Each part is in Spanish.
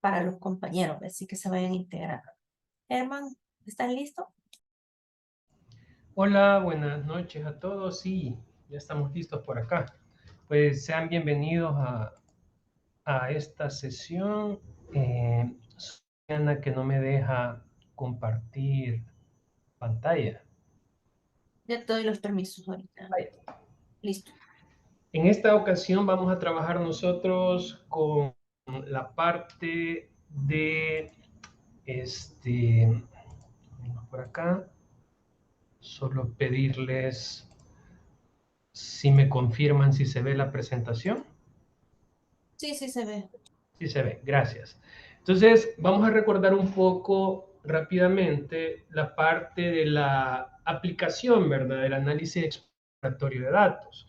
para los compañeros, así que se vayan a integrar. Herman, ¿están listos? Hola, buenas noches a todos. Sí, ya estamos listos por acá. Pues sean bienvenidos a esta sesión. Soy Ana que no me deja compartir pantalla. Ya te doy los permisos ahorita. Ahí. Listo. En esta ocasión vamos a trabajar nosotros con la parte de vamos por acá. Solo pedirles si me confirman si se ve la presentación. Sí, sí se ve. Sí se ve, gracias. Entonces, vamos a recordar un poco rápidamente la parte de la aplicación, ¿verdad? Del análisis exploratorio de datos.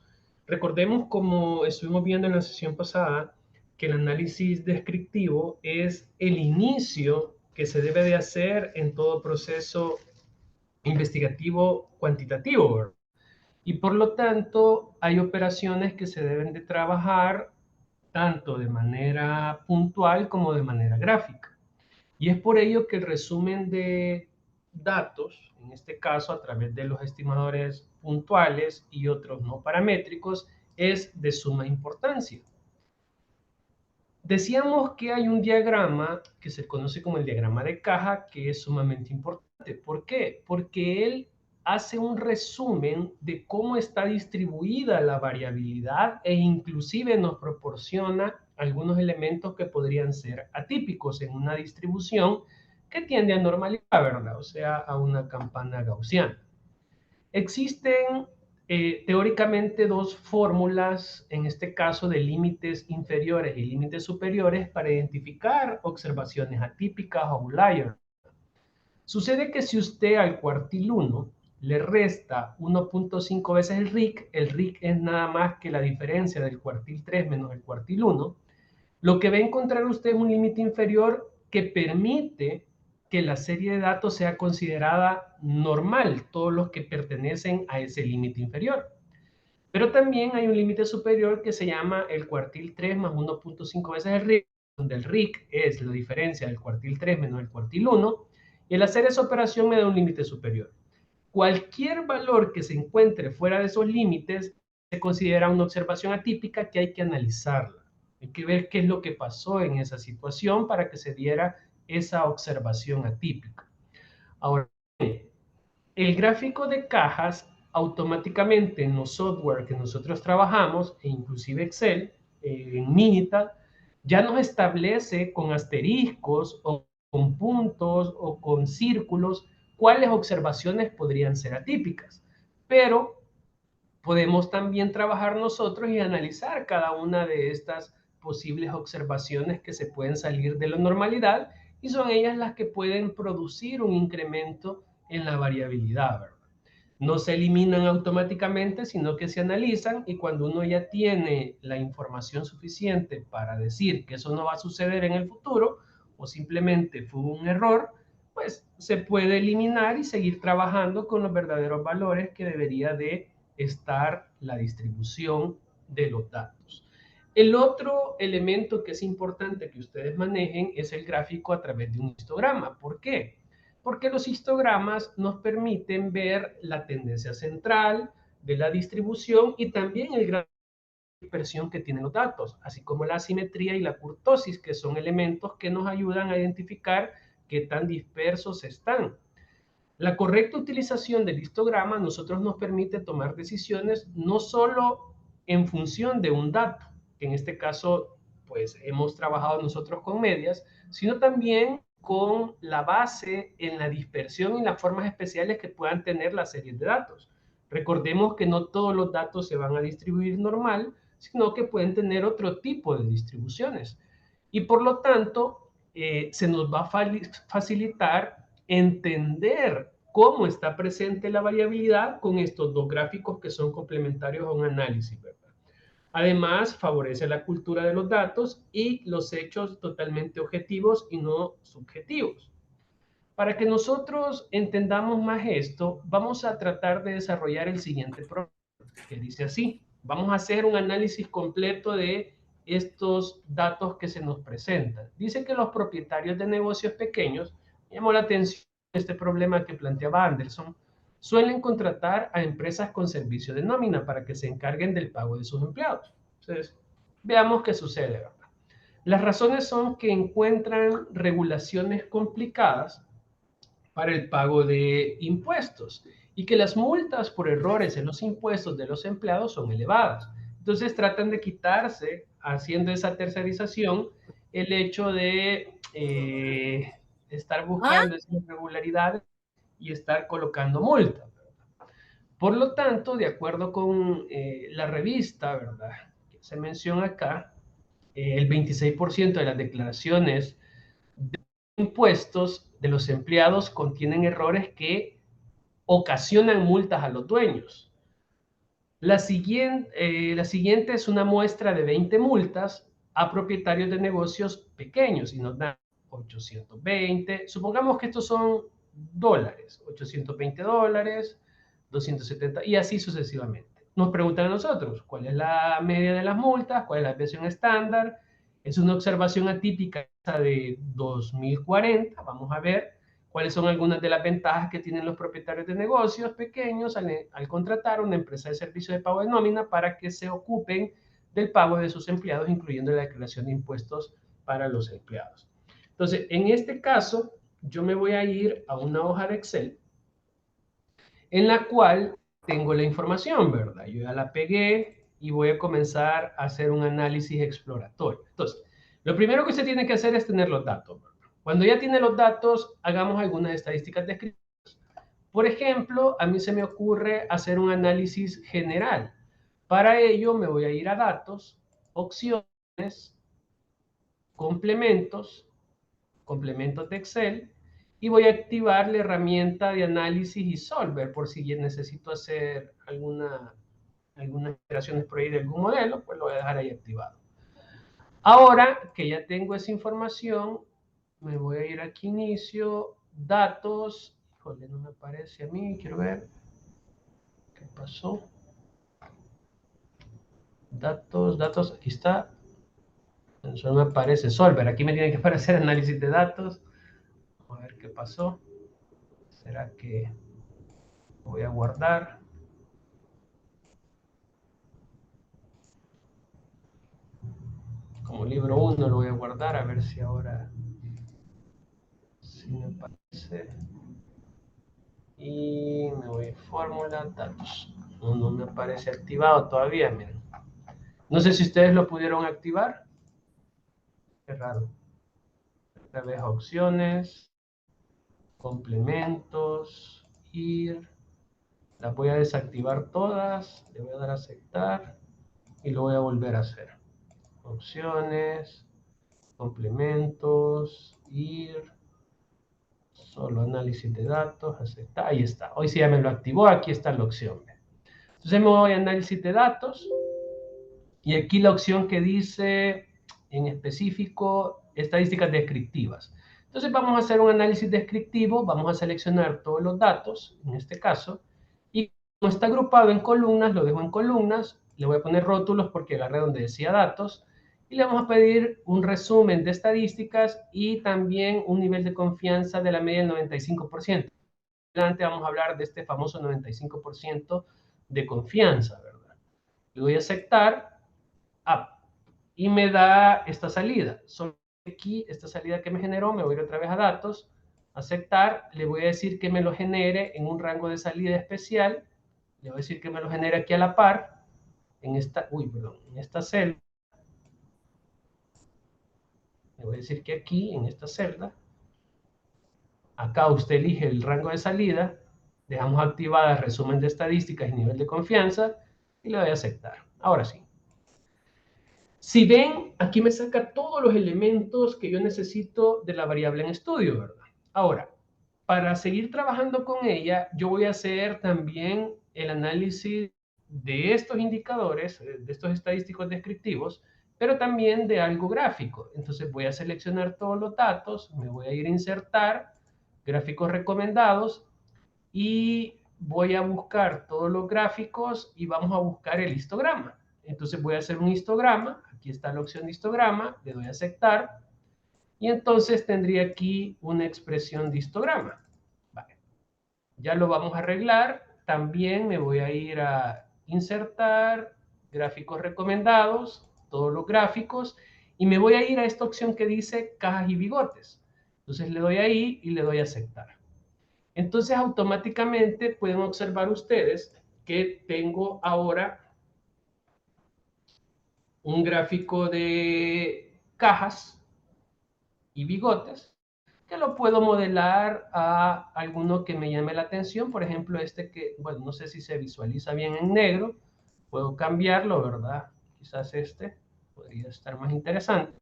Recordemos, como estuvimos viendo en la sesión pasada, que el análisis descriptivo es el inicio que se debe de hacer en todo proceso investigativo cuantitativo, ¿verdad? Y por lo tanto, hay operaciones que se deben de trabajar tanto de manera puntual como de manera gráfica. Y es por ello que el resumen de datos, en este caso a través de los estimadores puntuales y otros no paramétricos, es de suma importancia. Decíamos que hay un diagrama que se conoce como el diagrama de caja que es sumamente importante. ¿Por qué? Porque él hace un resumen de cómo está distribuida la variabilidad e inclusive nos proporciona algunos elementos que podrían ser atípicos en una distribución que tiende a normalidad, ¿verdad? O sea, a una campana gaussiana. Existen teóricamente dos fórmulas, en este caso de límites inferiores y límites superiores, para identificar observaciones atípicas o outliers. Sucede que si usted al cuartil 1 le resta 1.5 veces el RIC es nada más que la diferencia del cuartil 3 menos el cuartil 1, lo que va a encontrar usted es un límite inferior que permite que la serie de datos sea considerada normal, todos los que pertenecen a ese límite inferior. Pero también hay un límite superior que se llama el cuartil 3 más 1.5 veces el RIC, donde el RIC es la diferencia del cuartil 3 menos el cuartil 1, y al hacer esa operación me da un límite superior. Cualquier valor que se encuentre fuera de esos límites se considera una observación atípica que hay que analizarla. Hay que ver qué es lo que pasó en esa situación para que se diera esa observación atípica. Ahora, el gráfico de cajas automáticamente en los software que nosotros trabajamos, e inclusive Excel, en Minitab, ya nos establece con asteriscos o con puntos o con círculos cuáles observaciones podrían ser atípicas. Pero podemos también trabajar nosotros y analizar cada una de estas posibles observaciones que se pueden salir de la normalidad y son ellas las que pueden producir un incremento en la variabilidad, ¿verdad? No se eliminan automáticamente, sino que se analizan y cuando uno ya tiene la información suficiente para decir que eso no va a suceder en el futuro o simplemente fue un error, pues se puede eliminar y seguir trabajando con los verdaderos valores que debería de estar la distribución de los datos. El otro elemento que es importante que ustedes manejen es el gráfico a través de un histograma. ¿Por qué? Porque los histogramas nos permiten ver la tendencia central de la distribución y también el grado de dispersión que tienen los datos, así como la asimetría y la kurtosis, que son elementos que nos ayudan a identificar qué tan dispersos están. La correcta utilización del histograma a nosotros nos permite tomar decisiones no solo en función de un dato, que en este caso pues hemos trabajado nosotros con medias, sino también con la base en la dispersión y las formas especiales que puedan tener las series de datos. Recordemos que no todos los datos se van a distribuir normal, sino que pueden tener otro tipo de distribuciones. Y por lo tanto, se nos va a facilitar entender cómo está presente la variabilidad con estos dos gráficos que son complementarios a un análisis, ¿verdad? Además, favorece la cultura de los datos y los hechos totalmente objetivos y no subjetivos. Para que nosotros entendamos más esto, vamos a tratar de desarrollar el siguiente programa, que dice así. Vamos a hacer un análisis completo de estos datos que se nos presentan. Dice que los propietarios de negocios pequeños, me llamó la atención este problema que planteaba Anderson, suelen contratar a empresas con servicio de nómina para que se encarguen del pago de sus empleados. Entonces, veamos qué sucede, ¿verdad? Las razones son que encuentran regulaciones complicadas para el pago de impuestos y que las multas por errores en los impuestos de los empleados son elevadas. Entonces tratan de quitarse, haciendo esa tercerización, el hecho de estar ¿Ah? buscando esas irregularidades y estar colocando multas. Por lo tanto, de acuerdo con la revista, ¿verdad?, que se menciona acá, el 26% de las declaraciones de impuestos de los empleados contienen errores que ocasionan multas a los dueños. La siguiente es una muestra de 20 multas a propietarios de negocios pequeños y nos dan 820. Supongamos que estos son dólares, 820 dólares, 270 y así sucesivamente. Nos preguntan a nosotros cuál es la media de las multas, cuál es la desviación estándar. Es una observación atípica de 2040. Vamos a ver cuáles son algunas de las ventajas que tienen los propietarios de negocios pequeños al contratar una empresa de servicio de pago de nómina para que se ocupen del pago de sus empleados, incluyendo la declaración de impuestos para los empleados. Entonces, en este caso, yo me voy a ir a una hoja de Excel en la cual tengo la información, ¿verdad? Yo ya la pegué y voy a comenzar a hacer un análisis exploratorio. Entonces, lo primero que usted tiene que hacer es tener los datos, ¿verdad? Cuando ya tiene los datos, hagamos algunas estadísticas descriptivas. Por ejemplo, a mí se me ocurre hacer un análisis general. Para ello, me voy a ir a datos, opciones, complementos, complementos de Excel, y voy a activar la herramienta de análisis y solver por si necesito hacer algunas operaciones por ahí de algún modelo, pues lo voy a dejar ahí activado. Ahora que ya tengo esa información, me voy a ir aquí, inicio, datos. Híjole, no me aparece a mí, quiero ver qué pasó. Datos, aquí está. Eso no me aparece solver, aquí me tiene que aparecer análisis de datos. Vamos a ver qué pasó. ¿Será que voy a guardar? Como libro 1 lo voy a guardar, a ver si ahora sí me aparece. Y me voy a fórmula, datos. No me aparece activado todavía, miren. No sé si ustedes lo pudieron activar. Qué raro. Otra vez opciones, complementos, ir. Las voy a desactivar todas, le voy a dar a aceptar y lo voy a volver a hacer. Opciones, complementos, ir, solo análisis de datos, aceptar, ahí está. Hoy sí ya me lo activó, aquí está la opción. Entonces me voy a análisis de datos y aquí la opción que dice en específico estadísticas descriptivas. Entonces vamos a hacer un análisis descriptivo, vamos a seleccionar todos los datos, en este caso, y como está agrupado en columnas, lo dejo en columnas, le voy a poner rótulos porque agarré donde decía datos, y le vamos a pedir un resumen de estadísticas y también un nivel de confianza de la media del 95%. Adelante vamos a hablar de este famoso 95% de confianza, ¿verdad? Le voy a aceptar y me da esta salida. Solo aquí, esta salida que me generó, me voy a ir otra vez a datos, aceptar, le voy a decir que me lo genere en un rango de salida especial, le voy a decir que me lo genere aquí a la par, en esta, en esta celda, le voy a decir que aquí, en esta celda, acá usted elige el rango de salida, dejamos activada el resumen de estadísticas y nivel de confianza, y le voy a aceptar. Ahora sí. Si ven, aquí me saca todos los elementos que yo necesito de la variable en estudio, ¿verdad? Ahora, para seguir trabajando con ella, yo voy a hacer también el análisis de estos indicadores, de estos estadísticos descriptivos, pero también de algo gráfico. Entonces voy a seleccionar todos los datos, me voy a ir a insertar, gráficos recomendados, y voy a buscar todos los gráficos y vamos a buscar el histograma. Entonces voy a hacer un histograma. Aquí está la opción de histograma, le doy a aceptar y entonces tendría aquí una expresión de histograma. Vale. Ya lo vamos a arreglar. También me voy a ir a insertar, gráficos recomendados, todos los gráficos, y me voy a ir a esta opción que dice cajas y bigotes. Entonces le doy ahí y le doy a aceptar. Entonces automáticamente pueden observar ustedes que tengo ahora un gráfico de cajas y bigotes que lo puedo modelar a alguno que me llame la atención. Por ejemplo, este que, bueno, no sé si se visualiza bien en negro. Puedo cambiarlo, ¿verdad? Quizás este podría estar más interesante.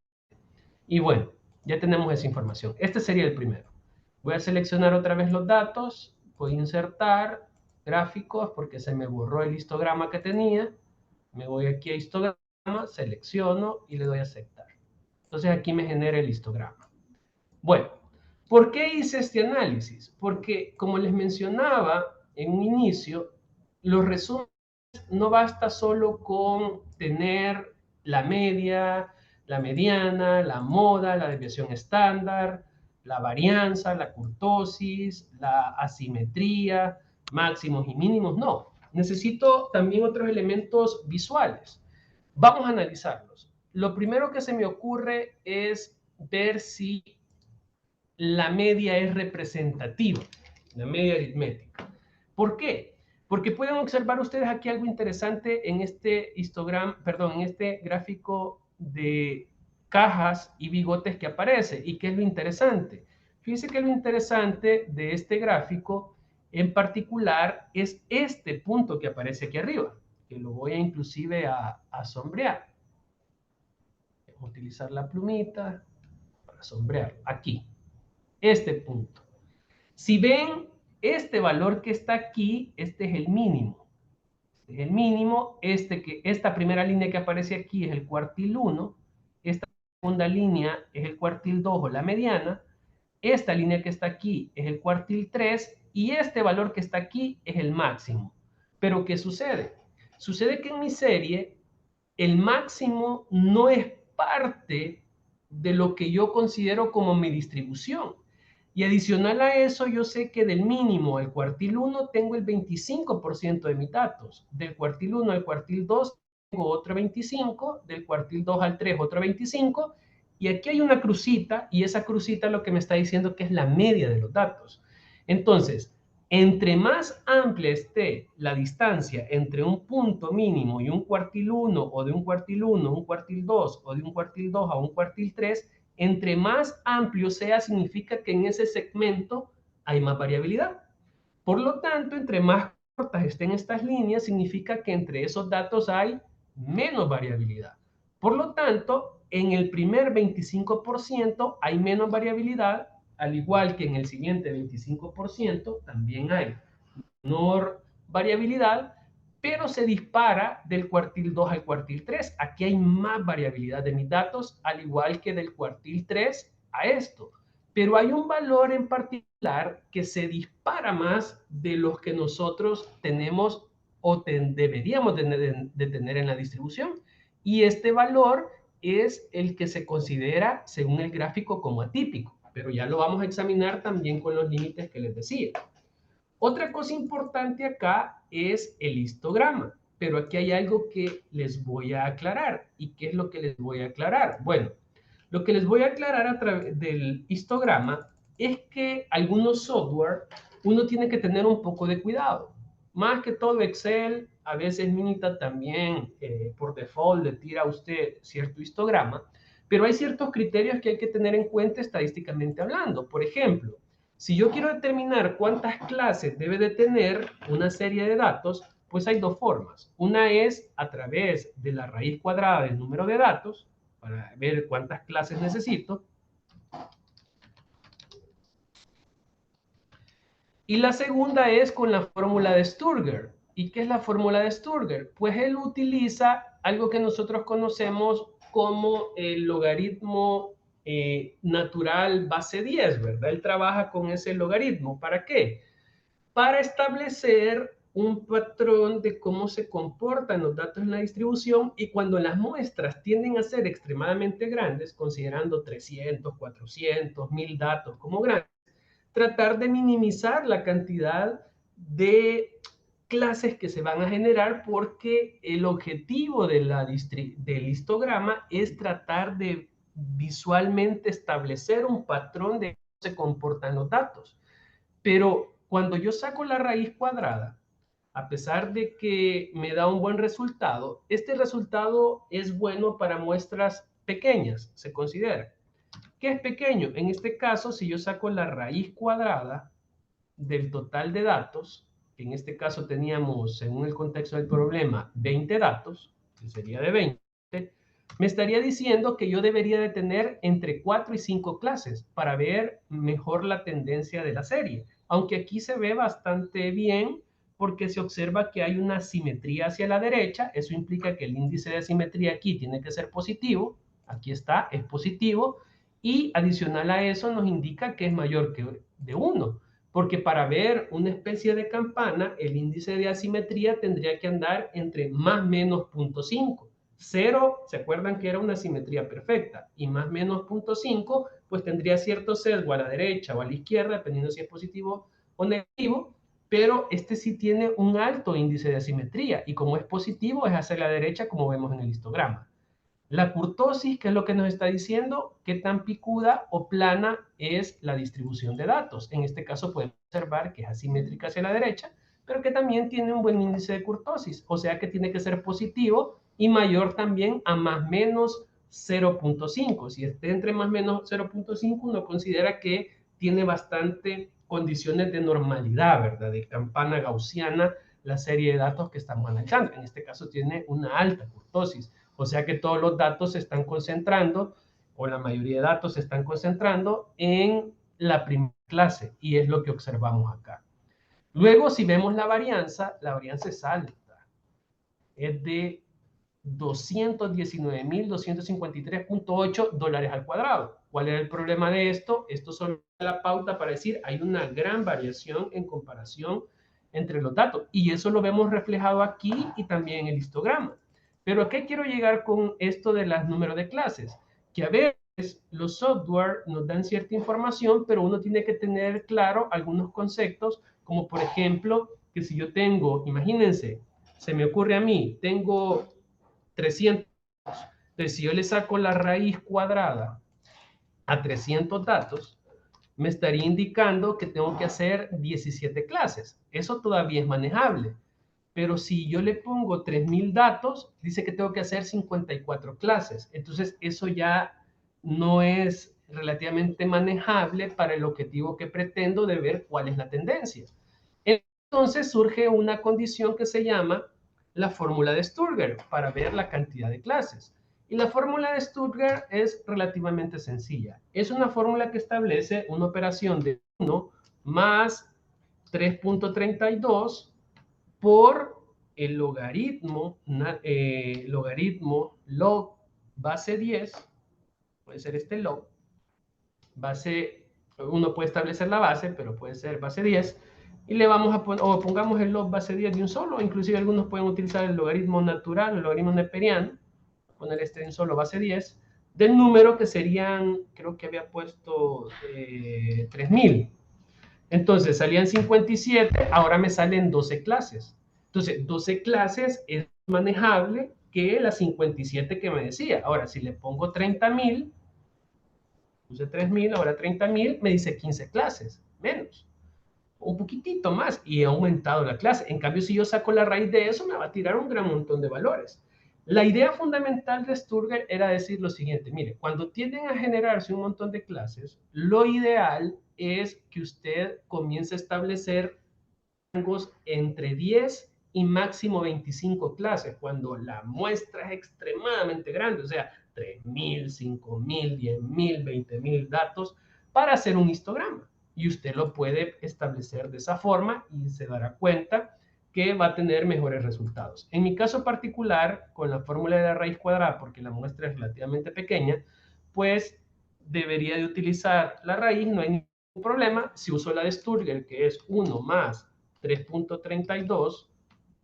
Y bueno, ya tenemos esa información. Este sería el primero. Voy a seleccionar otra vez los datos. Voy a insertar gráficos porque se me borró el histograma que tenía. Me voy aquí a histograma, selecciono y le doy a aceptar. Entonces aquí me genera el histograma. Bueno, ¿por qué hice este análisis? Porque, como les mencionaba en un inicio, los resúmenes no basta solo con tener la media, la mediana, la moda, la desviación estándar, la varianza, la kurtosis, la asimetría, máximos y mínimos. No, necesito también otros elementos visuales. Vamos a analizarlos. Lo primero que se me ocurre es ver si la media es representativa, la media aritmética. ¿Por qué? Porque pueden observar ustedes aquí algo interesante en este histograma, perdón, en este gráfico de cajas y bigotes que aparece. ¿Y qué es lo interesante? Fíjense que lo interesante de este gráfico en particular es este punto que aparece aquí arriba, que lo voy a inclusive a sombrear. Vamos a utilizar la plumita para sombrear aquí este punto. Si ven este valor que está aquí, este es el mínimo. Este es el mínimo, esta primera línea que aparece aquí es el cuartil 1, esta segunda línea es el cuartil 2 o la mediana, esta línea que está aquí es el cuartil 3 y este valor que está aquí es el máximo. Pero ¿qué sucede? Sucede que en mi serie el máximo no es parte de lo que yo considero como mi distribución. Y adicional a eso, yo sé que del mínimo al cuartil 1 tengo el 25% de mis datos. Del cuartil 1 al cuartil 2 tengo otro 25, del cuartil 2 al 3 otro 25, y aquí hay una crucita, y esa crucita lo que me está diciendo que es la media de los datos. Entonces, entre más amplia esté la distancia entre un punto mínimo y un cuartil 1, o de un cuartil 1 a un cuartil 2, o de un cuartil 2 a un cuartil 3, entre más amplio sea, significa que en ese segmento hay más variabilidad. Por lo tanto, entre más cortas estén estas líneas, significa que entre esos datos hay menos variabilidad. Por lo tanto, en el primer 25% hay menos variabilidad, al igual que en el siguiente 25% también hay menor variabilidad, pero se dispara del cuartil 2 al cuartil 3. Aquí hay más variabilidad de mis datos, al igual que del cuartil 3 a esto. Pero hay un valor en particular que se dispara más de los que nosotros tenemos o deberíamos de tener en la distribución. Y este valor es el que se considera, según el gráfico, como atípico. Pero ya lo vamos a examinar también con los límites que les decía. Otra cosa importante acá es el histograma, pero aquí hay algo que les voy a aclarar. ¿Y qué es lo que les voy a aclarar? Bueno, lo que les voy a aclarar a través del histograma es que algunos software uno tiene que tener un poco de cuidado. Más que todo Excel, a veces Minita también por default le tira a usted cierto histograma, pero hay ciertos criterios que hay que tener en cuenta estadísticamente hablando. Por ejemplo, si yo quiero determinar cuántas clases debe de tener una serie de datos, pues hay dos formas. Una es a través de la raíz cuadrada del número de datos, para ver cuántas clases necesito. Y la segunda es con la fórmula de Sturger. ¿Y qué es la fórmula de Sturger? Pues él utiliza algo que nosotros conocemos como el logaritmo natural base 10, ¿verdad? Él trabaja con ese logaritmo. ¿Para qué? Para establecer un patrón de cómo se comportan los datos en la distribución, y cuando las muestras tienden a ser extremadamente grandes, considerando 300, 400, 1000 datos como grandes, tratar de minimizar la cantidad de clases que se van a generar, porque el objetivo del histograma es tratar de visualmente establecer un patrón de cómo se comportan los datos. Pero cuando yo saco la raíz cuadrada, a pesar de que me da un buen resultado, este resultado es bueno para muestras pequeñas, se considera. ¿Qué es pequeño? En este caso, si yo saco la raíz cuadrada del total de datos, que en este caso teníamos, según el contexto del problema, 20 datos, que sería de 20, me estaría diciendo que yo debería de tener entre 4 y 5 clases para ver mejor la tendencia de la serie. Aunque aquí se ve bastante bien, porque se observa que hay una simetría hacia la derecha. Eso implica que el índice de simetría aquí tiene que ser positivo. Aquí está, es positivo. Y adicional a eso nos indica que es mayor que de 1. Porque para ver una especie de campana, el índice de asimetría tendría que andar entre más menos 0.5. 0, ¿se acuerdan que era una simetría perfecta? Y más menos 0.5, pues tendría cierto sesgo a la derecha o a la izquierda, dependiendo si es positivo o negativo, pero este sí tiene un alto índice de asimetría, y como es positivo es hacia la derecha, como vemos en el histograma. La kurtosis, ¿qué es lo que nos está diciendo? ¿Qué tan picuda o plana es la distribución de datos? En este caso podemos observar que es asimétrica hacia la derecha, pero que también tiene un buen índice de kurtosis, o sea que tiene que ser positivo y mayor también a más menos 0.5. Si esté entre más menos 0.5, uno considera que tiene bastante condiciones de normalidad, ¿verdad? De campana gaussiana, la serie de datos que estamos analizando. En este caso tiene una alta kurtosis. O sea que todos los datos se están concentrando, o la mayoría de datos se están concentrando en la primera clase, y es lo que observamos acá. Luego, si vemos la varianza es alta. Es de 219.253.8 dólares al cuadrado. ¿Cuál era el problema de esto? Esto solo es la pauta para decir hay una gran variación en comparación entre los datos, y eso lo vemos reflejado aquí y también en el histograma. Pero ¿a qué quiero llegar con esto de los números de clases? Que a veces los software nos dan cierta información, pero uno tiene que tener claro algunos conceptos, como por ejemplo, que si yo tengo, imagínense, se me ocurre a mí, tengo 300. Entonces, si yo le saco la raíz cuadrada a 300 datos, me estaría indicando que tengo que hacer 17 clases. Eso todavía es manejable. Pero si yo le pongo 3000 datos, dice que tengo que hacer 54 clases. Entonces, eso ya no es relativamente manejable para el objetivo que pretendo de ver cuál es la tendencia. Entonces surge una condición que se llama la fórmula de Sturger para ver la cantidad de clases. Y la fórmula de Sturger es relativamente sencilla. Es una fórmula que establece una operación de 1 más 3.32 por el logaritmo log base 10, puede ser este log, base, uno puede establecer la base, pero puede ser base 10, y le vamos a poner, o pongamos el log base 10 de un solo, inclusive algunos pueden utilizar el logaritmo natural, el logaritmo neperiano, poner este de un solo base 10, del número que serían, creo que había puesto 3000. Entonces salían 57, ahora me salen 12 clases. Entonces, 12 clases es manejable que las 57 que me decía. Ahora, si le pongo 30.000, puse 3.000, ahora 30.000, me dice 15 clases, menos. Un poquitito más, y he aumentado la clase. En cambio, si yo saco la raíz de eso, me va a tirar un gran montón de valores. La idea fundamental de Sturger era decir lo siguiente: mire, cuando tienden a generarse un montón de clases, lo ideal es que usted comience a establecer rangos entre 10 y máximo 25 clases, cuando la muestra es extremadamente grande, o sea, 3.000, 5.000, 10.000, 20.000 datos para hacer un histograma. Y usted lo puede establecer de esa forma y se dará cuenta que va a tener mejores resultados. En mi caso particular, con la fórmula de la raíz cuadrada, porque la muestra es relativamente pequeña, pues debería de utilizar la raíz, no hay ningún problema. Si uso la de Sturger, que es 1 más 3.32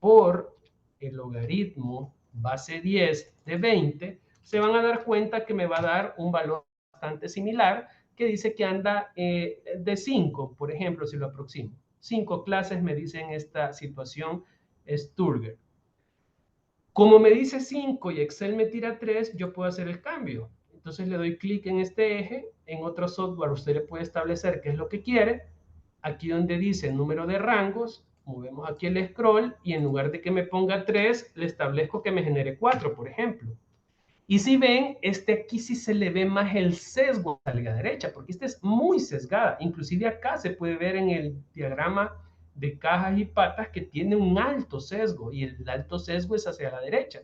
por el logaritmo base 10 de 20, se van a dar cuenta que me va a dar un valor bastante similar, que dice que anda de 5, por ejemplo, si lo aproximo. 5 clases me dice en esta situación Sturger. Como me dice 5 y Excel me tira 3, yo puedo hacer el cambio. Entonces le doy clic en este eje. En otro software usted le puede establecer qué es lo que quiere. Aquí donde dice número de rangos, movemos aquí el scroll y en lugar de que me ponga 3, le establezco que me genere 4, por ejemplo. Y si ven, aquí sí se le ve más el sesgo a la derecha, porque esta es muy sesgada. Inclusive acá se puede ver en el diagrama de cajas y patas que tiene un alto sesgo, y el alto sesgo es hacia la derecha.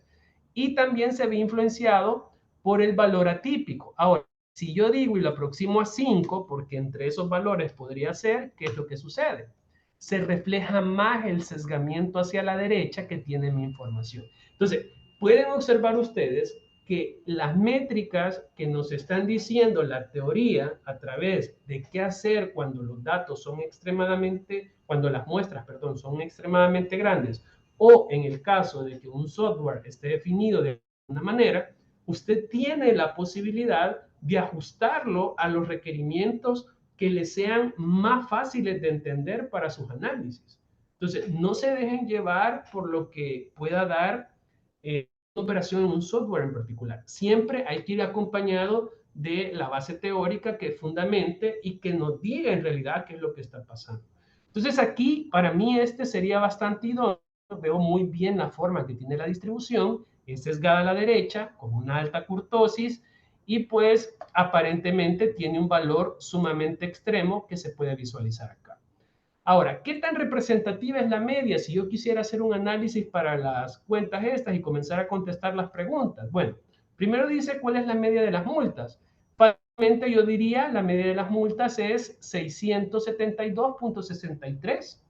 Y también se ve influenciado por el valor atípico. Ahora, si yo digo y lo aproximo a 5, porque entre esos valores podría ser, ¿qué es lo que sucede? Se refleja más el sesgamiento hacia la derecha que tiene mi información. Entonces, pueden observar ustedes que las métricas que nos están diciendo la teoría a través de qué hacer cuando los datos son extremadamente, cuando las muestras, perdón, son extremadamente grandes, o en el caso de que un software esté definido de una manera, usted tiene la posibilidad de ajustarlo a los requerimientos que le sean más fáciles de entender para sus análisis. Entonces, no se dejen llevar por lo que pueda dar operación en un software en particular. Siempre hay que ir acompañado de la base teórica que fundamente y que nos diga en realidad qué es lo que está pasando. Entonces aquí, para mí, este sería bastante idóneo. Veo muy bien la forma que tiene la distribución, es sesgada a la derecha, con una alta kurtosis, y pues aparentemente tiene un valor sumamente extremo que se puede visualizar acá. Ahora, ¿qué tan representativa es la media si yo quisiera hacer un análisis para las cuentas estas y comenzar a contestar las preguntas? Bueno, primero dice cuál es la media de las multas. Fácilmente yo diría la media de las multas es 672.63.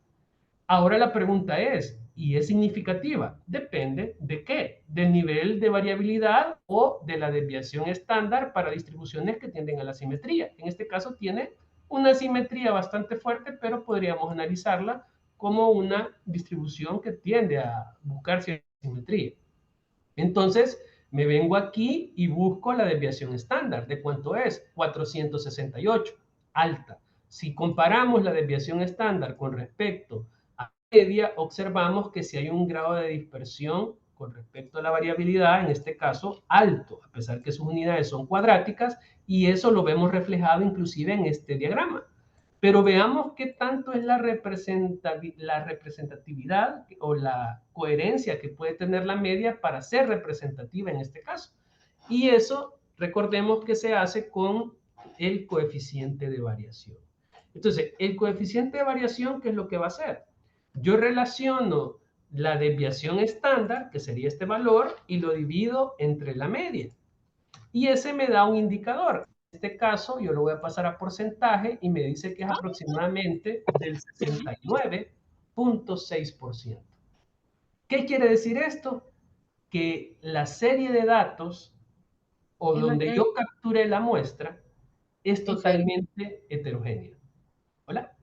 Ahora la pregunta es, ¿y es significativa? Depende de qué, del nivel de variabilidad o de la desviación estándar para distribuciones que tienden a la simetría. En este caso tiene una simetría bastante fuerte, pero podríamos analizarla como una distribución que tiende a buscar cierta simetría. Entonces, me vengo aquí y busco la desviación estándar. ¿De cuánto es? 468, alta. Si comparamos la desviación estándar con respecto a media, observamos que si hay un grado de dispersión con respecto a la variabilidad, en este caso alto, a pesar que sus unidades son cuadráticas, y eso lo vemos reflejado inclusive en este diagrama. Pero veamos qué tanto es la representatividad o la coherencia que puede tener la media para ser representativa en este caso. Y eso, recordemos que se hace con el coeficiente de variación. Entonces, el coeficiente de variación, ¿qué es lo que va a hacer? Yo relaciono la desviación estándar, que sería este valor, y lo divido entre la media. Y ese me da un indicador. En este caso, yo lo voy a pasar a porcentaje y me dice que es aproximadamente del 69.6%. ¿Qué quiere decir esto? Que la serie de datos o donde yo capturé la muestra es totalmente heterogénea. ¿Hola?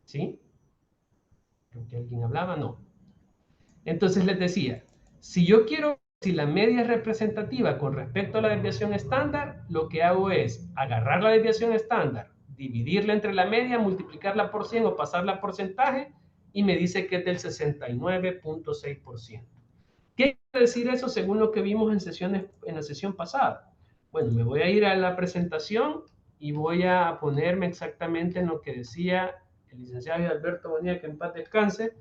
¿Sí? Creo que alguien hablaba, no. Entonces les decía, si yo quiero, si la media es representativa con respecto a la desviación estándar, lo que hago es agarrar la desviación estándar, dividirla entre la media, multiplicarla por 100 o pasarla a porcentaje, y me dice que es del 69.6%. ¿Qué quiere decir eso según lo que vimos en la sesión pasada? Bueno, me voy a ir a la presentación y voy a ponerme exactamente en lo que decía el licenciado Alberto Bonilla, que en paz descanse.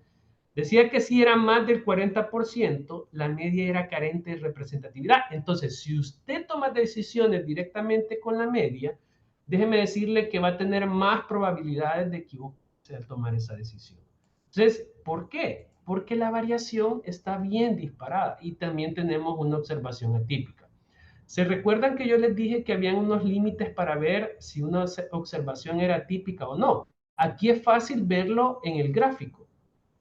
Decía que si era más del 40%, la media era carente de representatividad. Entonces, si usted toma decisiones directamente con la media, déjeme decirle que va a tener más probabilidades de equivocarse al tomar esa decisión. Entonces, ¿por qué? Porque la variación está bien disparada y también tenemos una observación atípica. ¿Se recuerdan que yo les dije que habían unos límites para ver si una observación era atípica o no? Aquí es fácil verlo en el gráfico.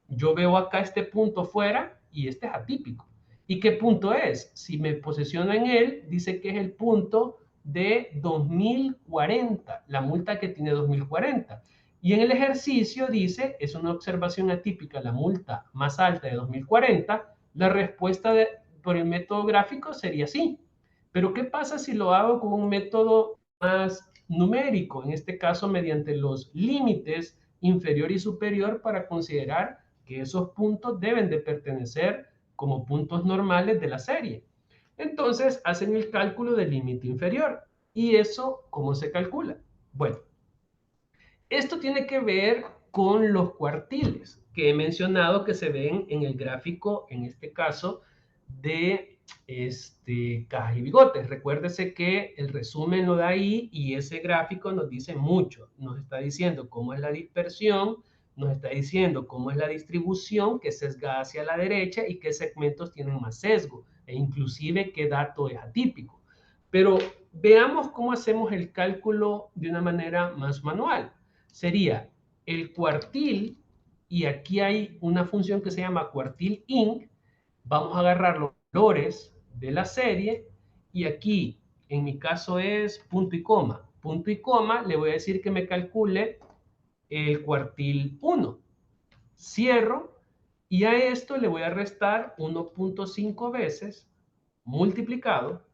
Yo veo acá este punto fuera y este es atípico. ¿Y qué punto es? Si me posiciono en él, dice que es el punto de 2040, la multa que tiene 2040. Y en el ejercicio dice, es una observación atípica la multa más alta de 2040, la respuesta por el método gráfico sería sí. Pero ¿qué pasa si lo hago con un método más numérico? En este caso, mediante los límites inferior y superior para considerar que esos puntos deben de pertenecer como puntos normales de la serie. Entonces hacen el cálculo del límite inferior. ¿Y eso cómo se calcula? Bueno, esto tiene que ver con los cuartiles que he mencionado que se ven en el gráfico, en este caso, de cajas y bigotes. Recuérdese que el resumen lo da ahí y ese gráfico nos dice mucho. Nos está diciendo cómo es la dispersión, nos está diciendo cómo es la distribución, que sesga hacia la derecha y qué segmentos tienen más sesgo e inclusive qué dato es atípico. Pero veamos cómo hacemos el cálculo de una manera más manual. Sería el cuartil, y aquí hay una función que se llama cuartil inc. Vamos a agarrar los valores de la serie y aquí, en mi caso es punto y coma. Punto y coma, le voy a decir que me calcule el cuartil 1. Cierro y a esto le voy a restar 1.5 veces multiplicado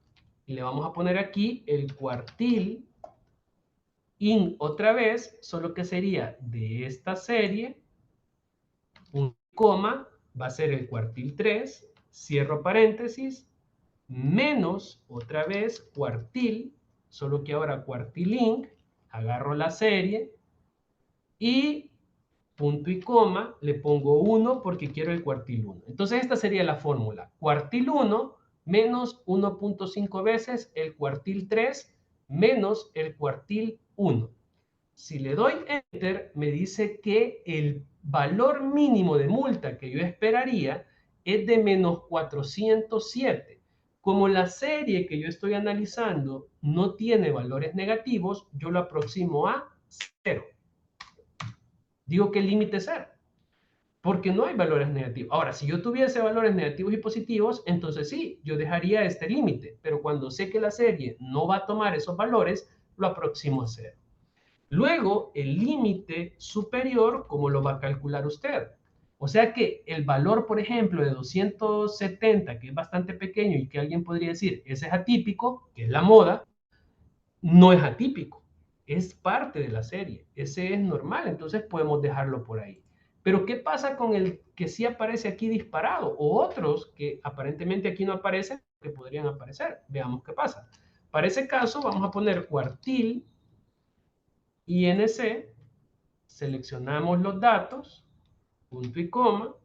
y le vamos a poner aquí el cuartil in otra vez, solo que sería de esta serie, un coma, va a ser el cuartil 3, cierro paréntesis, menos otra vez cuartil, solo que ahora cuartil inc, agarro la serie y punto y coma, le pongo 1 porque quiero el cuartil 1. Entonces esta sería la fórmula. Cuartil 1 menos 1.5 veces el cuartil 3 menos el cuartil 1. Si le doy Enter, me dice que el valor mínimo de multa que yo esperaría es de menos 407. Como la serie que yo estoy analizando no tiene valores negativos, yo lo aproximo a 0. Digo que el límite es 0, porque no hay valores negativos. Ahora, si yo tuviese valores negativos y positivos, entonces sí, yo dejaría este límite, pero cuando sé que la serie no va a tomar esos valores, lo aproximo a 0. Luego, el límite superior, ¿cómo lo va a calcular usted? O sea que el valor, por ejemplo, de 270, que es bastante pequeño y que alguien podría decir, ese es atípico, que es la moda, no es atípico, es parte de la serie, ese es normal, entonces podemos dejarlo por ahí. Pero ¿qué pasa con el que sí aparece aquí disparado o otros que aparentemente aquí no aparecen, que podrían aparecer? Veamos qué pasa. Para ese caso vamos a poner cuartil INC, seleccionamos los datos, punto y coma,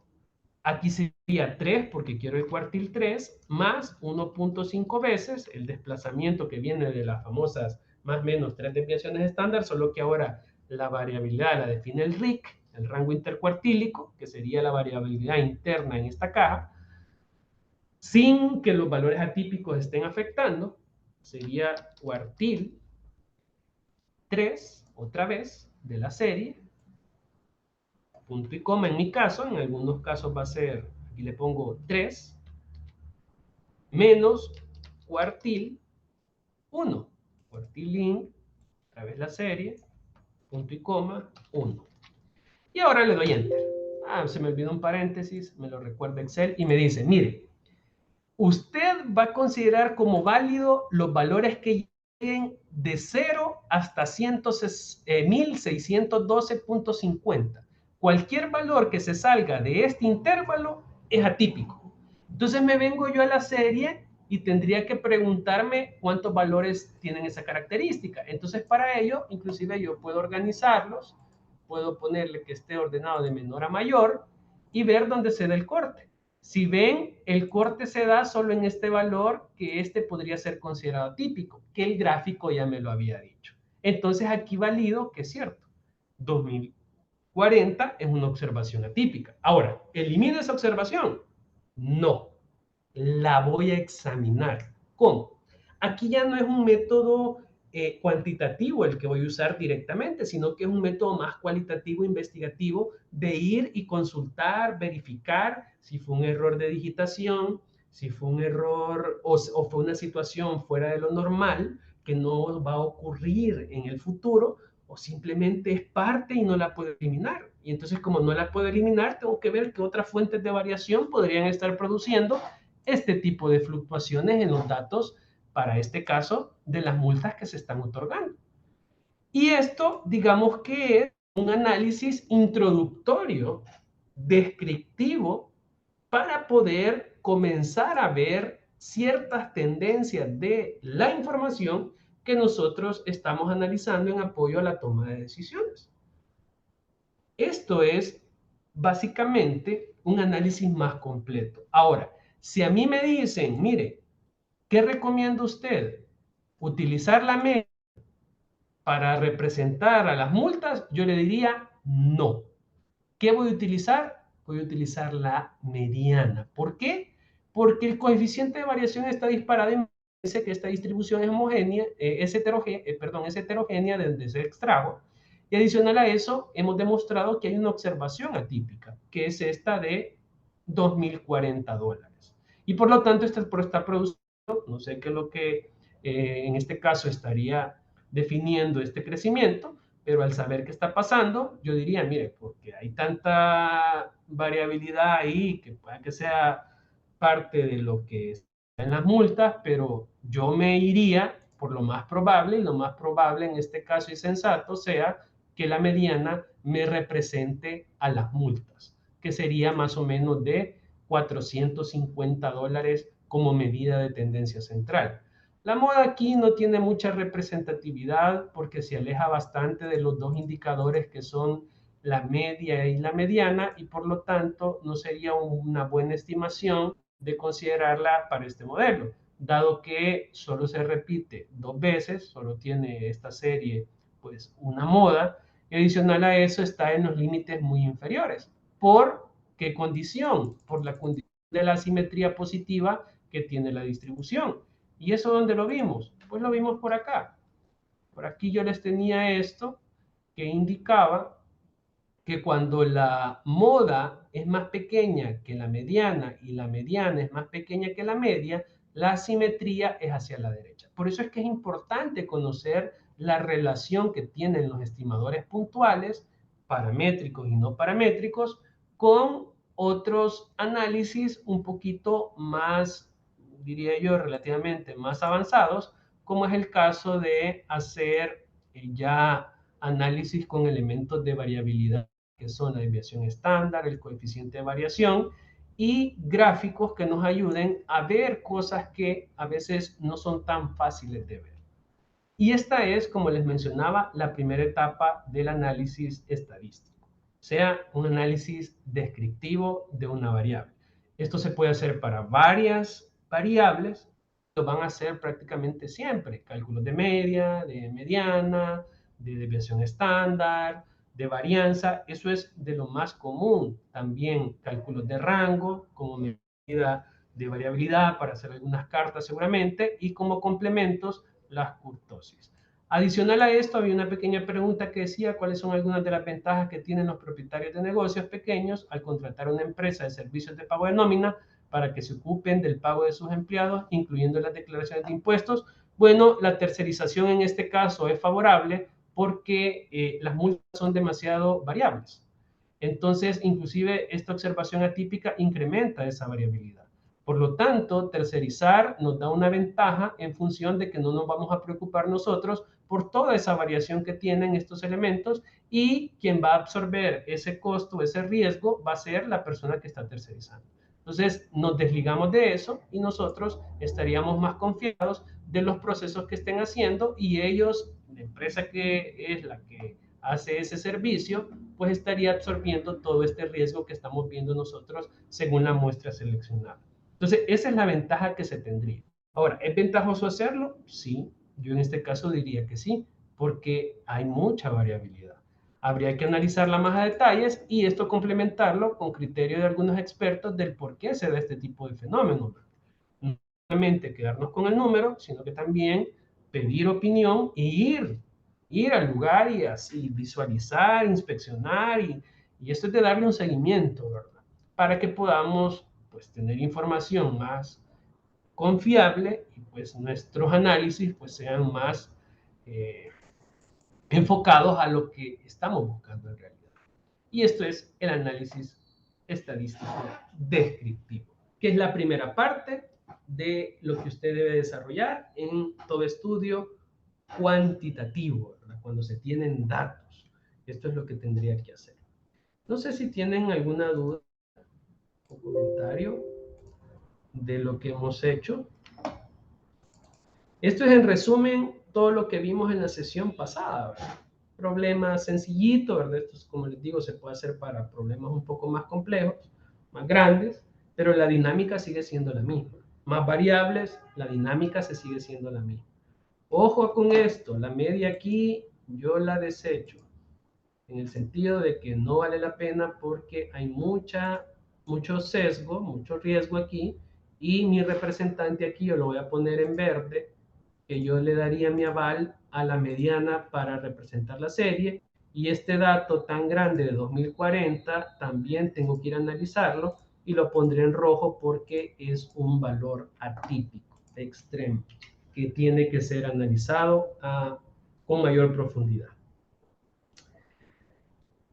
aquí sería 3 porque quiero el cuartil 3, más 1.5 veces el desplazamiento que viene de las famosas más o menos 3 desviaciones estándar, solo que ahora la variabilidad la define el RIC, el rango intercuartílico, que sería la variabilidad interna en esta caja, sin que los valores atípicos estén afectando, sería cuartil 3, otra vez, de la serie, punto y coma en mi caso, en algunos casos va a ser, aquí le pongo 3, menos cuartil 1, cuartilín, otra vez la serie, punto y coma 1. Y ahora le doy enter. Se me olvidó un paréntesis, me lo recuerda Excel y me dice, mire, usted va a considerar como válido los valores que lleguen de 0 hasta 1612.50. Cualquier valor que se salga de este intervalo es atípico. Entonces me vengo yo a la serie y tendría que preguntarme cuántos valores tienen esa característica. Entonces para ello, inclusive yo puedo organizarlos, puedo ponerle que esté ordenado de menor a mayor y ver dónde se da el corte. Si ven, el corte se da solo en este valor, que este podría ser considerado típico, que el gráfico ya me lo había dicho. Entonces aquí valido que es cierto, 2040 es una observación atípica. Ahora, ¿elimina esa observación? No, la voy a examinar. ¿Cómo? Aquí ya no es un método cuantitativo el que voy a usar directamente, sino que es un método más cualitativo, investigativo, de ir y consultar, verificar si fue un error de digitación, si fue un error o fue una situación fuera de lo normal, que no va a ocurrir en el futuro, o simplemente es parte y no la puedo eliminar. Y entonces, como no la puedo eliminar, tengo que ver qué otras fuentes de variación podrían estar produciendo este tipo de fluctuaciones en los datos, para este caso, de las multas que se están otorgando. Y esto, digamos que es un análisis introductorio, descriptivo, para poder comenzar a ver ciertas tendencias de la información que nosotros estamos analizando en apoyo a la toma de decisiones. Esto es básicamente un análisis más completo. Ahora, si a mí me dicen, mire, ¿qué recomienda usted? ¿Utilizar la media para representar a las multas? Yo le diría no. ¿Qué voy a utilizar? Voy a utilizar la mediana. ¿Por qué? Porque el coeficiente de variación está disparado y me dice que esta distribución es homogénea, es heterogénea desde se extrajo. Y adicional a eso, hemos demostrado que hay una observación atípica, que es esta de $2,040. Y por lo tanto, está produciendo, no sé qué es lo que en este caso estaría definiendo este crecimiento, pero al saber qué está pasando, yo diría, mire, porque hay tanta variabilidad ahí que pueda que sea parte de lo que está en las multas, pero yo me iría por lo más probable, y lo más probable en este caso y sensato sea que la mediana me represente a las multas, que sería más o menos de $450 como medida de tendencia central. La moda aquí no tiene mucha representatividad porque se aleja bastante de los dos indicadores que son la media y la mediana, y por lo tanto no sería una buena estimación de considerarla para este modelo, dado que solo se repite 2 veces, solo tiene esta serie pues una moda, y adicional a eso está en los límites muy inferiores. ¿Por qué condición? Por la condición de la asimetría positiva que tiene la distribución. ¿Y eso dónde lo vimos? Pues lo vimos por acá. Por aquí yo les tenía esto que indicaba que cuando la moda es más pequeña que la mediana y la mediana es más pequeña que la media, la asimetría es hacia la derecha. Por eso es que es importante conocer la relación que tienen los estimadores puntuales, paramétricos y no paramétricos, con otros análisis un poquito más, diría yo, relativamente más avanzados, como es el caso de hacer ya análisis con elementos de variabilidad, que son la desviación estándar, el coeficiente de variación, y gráficos que nos ayuden a ver cosas que a veces no son tan fáciles de ver. Y esta es, como les mencionaba, la primera etapa del análisis estadístico, o sea, un análisis descriptivo de una variable. Esto se puede hacer para varias variables, lo van a hacer prácticamente siempre, cálculos de media, de mediana, de desviación estándar, de varianza, eso es de lo más común. También cálculos de rango como medida de variabilidad para hacer algunas cartas seguramente, y como complementos las kurtosis. Adicional a esto, había una pequeña pregunta que decía cuáles son algunas de las ventajas que tienen los propietarios de negocios pequeños al contratar una empresa de servicios de pago de nómina para que se ocupen del pago de sus empleados, incluyendo las declaraciones de impuestos. Bueno, la tercerización en este caso es favorable porque las multas son demasiado variables. Entonces, inclusive esta observación atípica incrementa esa variabilidad. Por lo tanto, tercerizar nos da una ventaja en función de que no nos vamos a preocupar nosotros por toda esa variación que tienen estos elementos, y quien va a absorber ese costo, ese riesgo, va a ser la persona que está tercerizando. Entonces, nos desligamos de eso y nosotros estaríamos más confiados de los procesos que estén haciendo, y ellos, la empresa que es la que hace ese servicio, pues estaría absorbiendo todo este riesgo que estamos viendo nosotros según la muestra seleccionada. Entonces, esa es la ventaja que se tendría. Ahora, ¿es ventajoso hacerlo? Sí, yo en este caso diría que sí, porque hay mucha variabilidad. Habría que analizarla más a detalles y esto complementarlo con criterio de algunos expertos del por qué se da este tipo de fenómenos. No solamente quedarnos con el número, sino que también pedir opinión e ir al lugar y así visualizar, inspeccionar, y esto es de darle un seguimiento, ¿verdad? Para que podamos pues tener información más confiable y pues nuestros análisis pues sean más enfocados a lo que estamos buscando en realidad. Y esto es el análisis estadístico descriptivo, que es la primera parte de lo que usted debe desarrollar en todo estudio cuantitativo, ¿verdad? Cuando se tienen datos. Esto es lo que tendría que hacer. No sé si tienen alguna duda o comentario de lo que hemos hecho. Esto es en resumen todo lo que vimos en la sesión pasada, ¿verdad? Problema sencillito, ¿verdad? Esto es, como les digo, se puede hacer para problemas un poco más complejos, más grandes, pero la dinámica sigue siendo la misma. Más variables, la dinámica se sigue siendo la misma. Ojo con esto, la media aquí yo la desecho, en el sentido de que no vale la pena porque hay mucho sesgo, mucho riesgo aquí, y mi representante aquí yo lo voy a poner en verde, que yo le daría mi aval a la mediana para representar la serie, y este dato tan grande de 2040 también tengo que ir a analizarlo y lo pondré en rojo porque es un valor atípico, extremo, que tiene que ser analizado con mayor profundidad.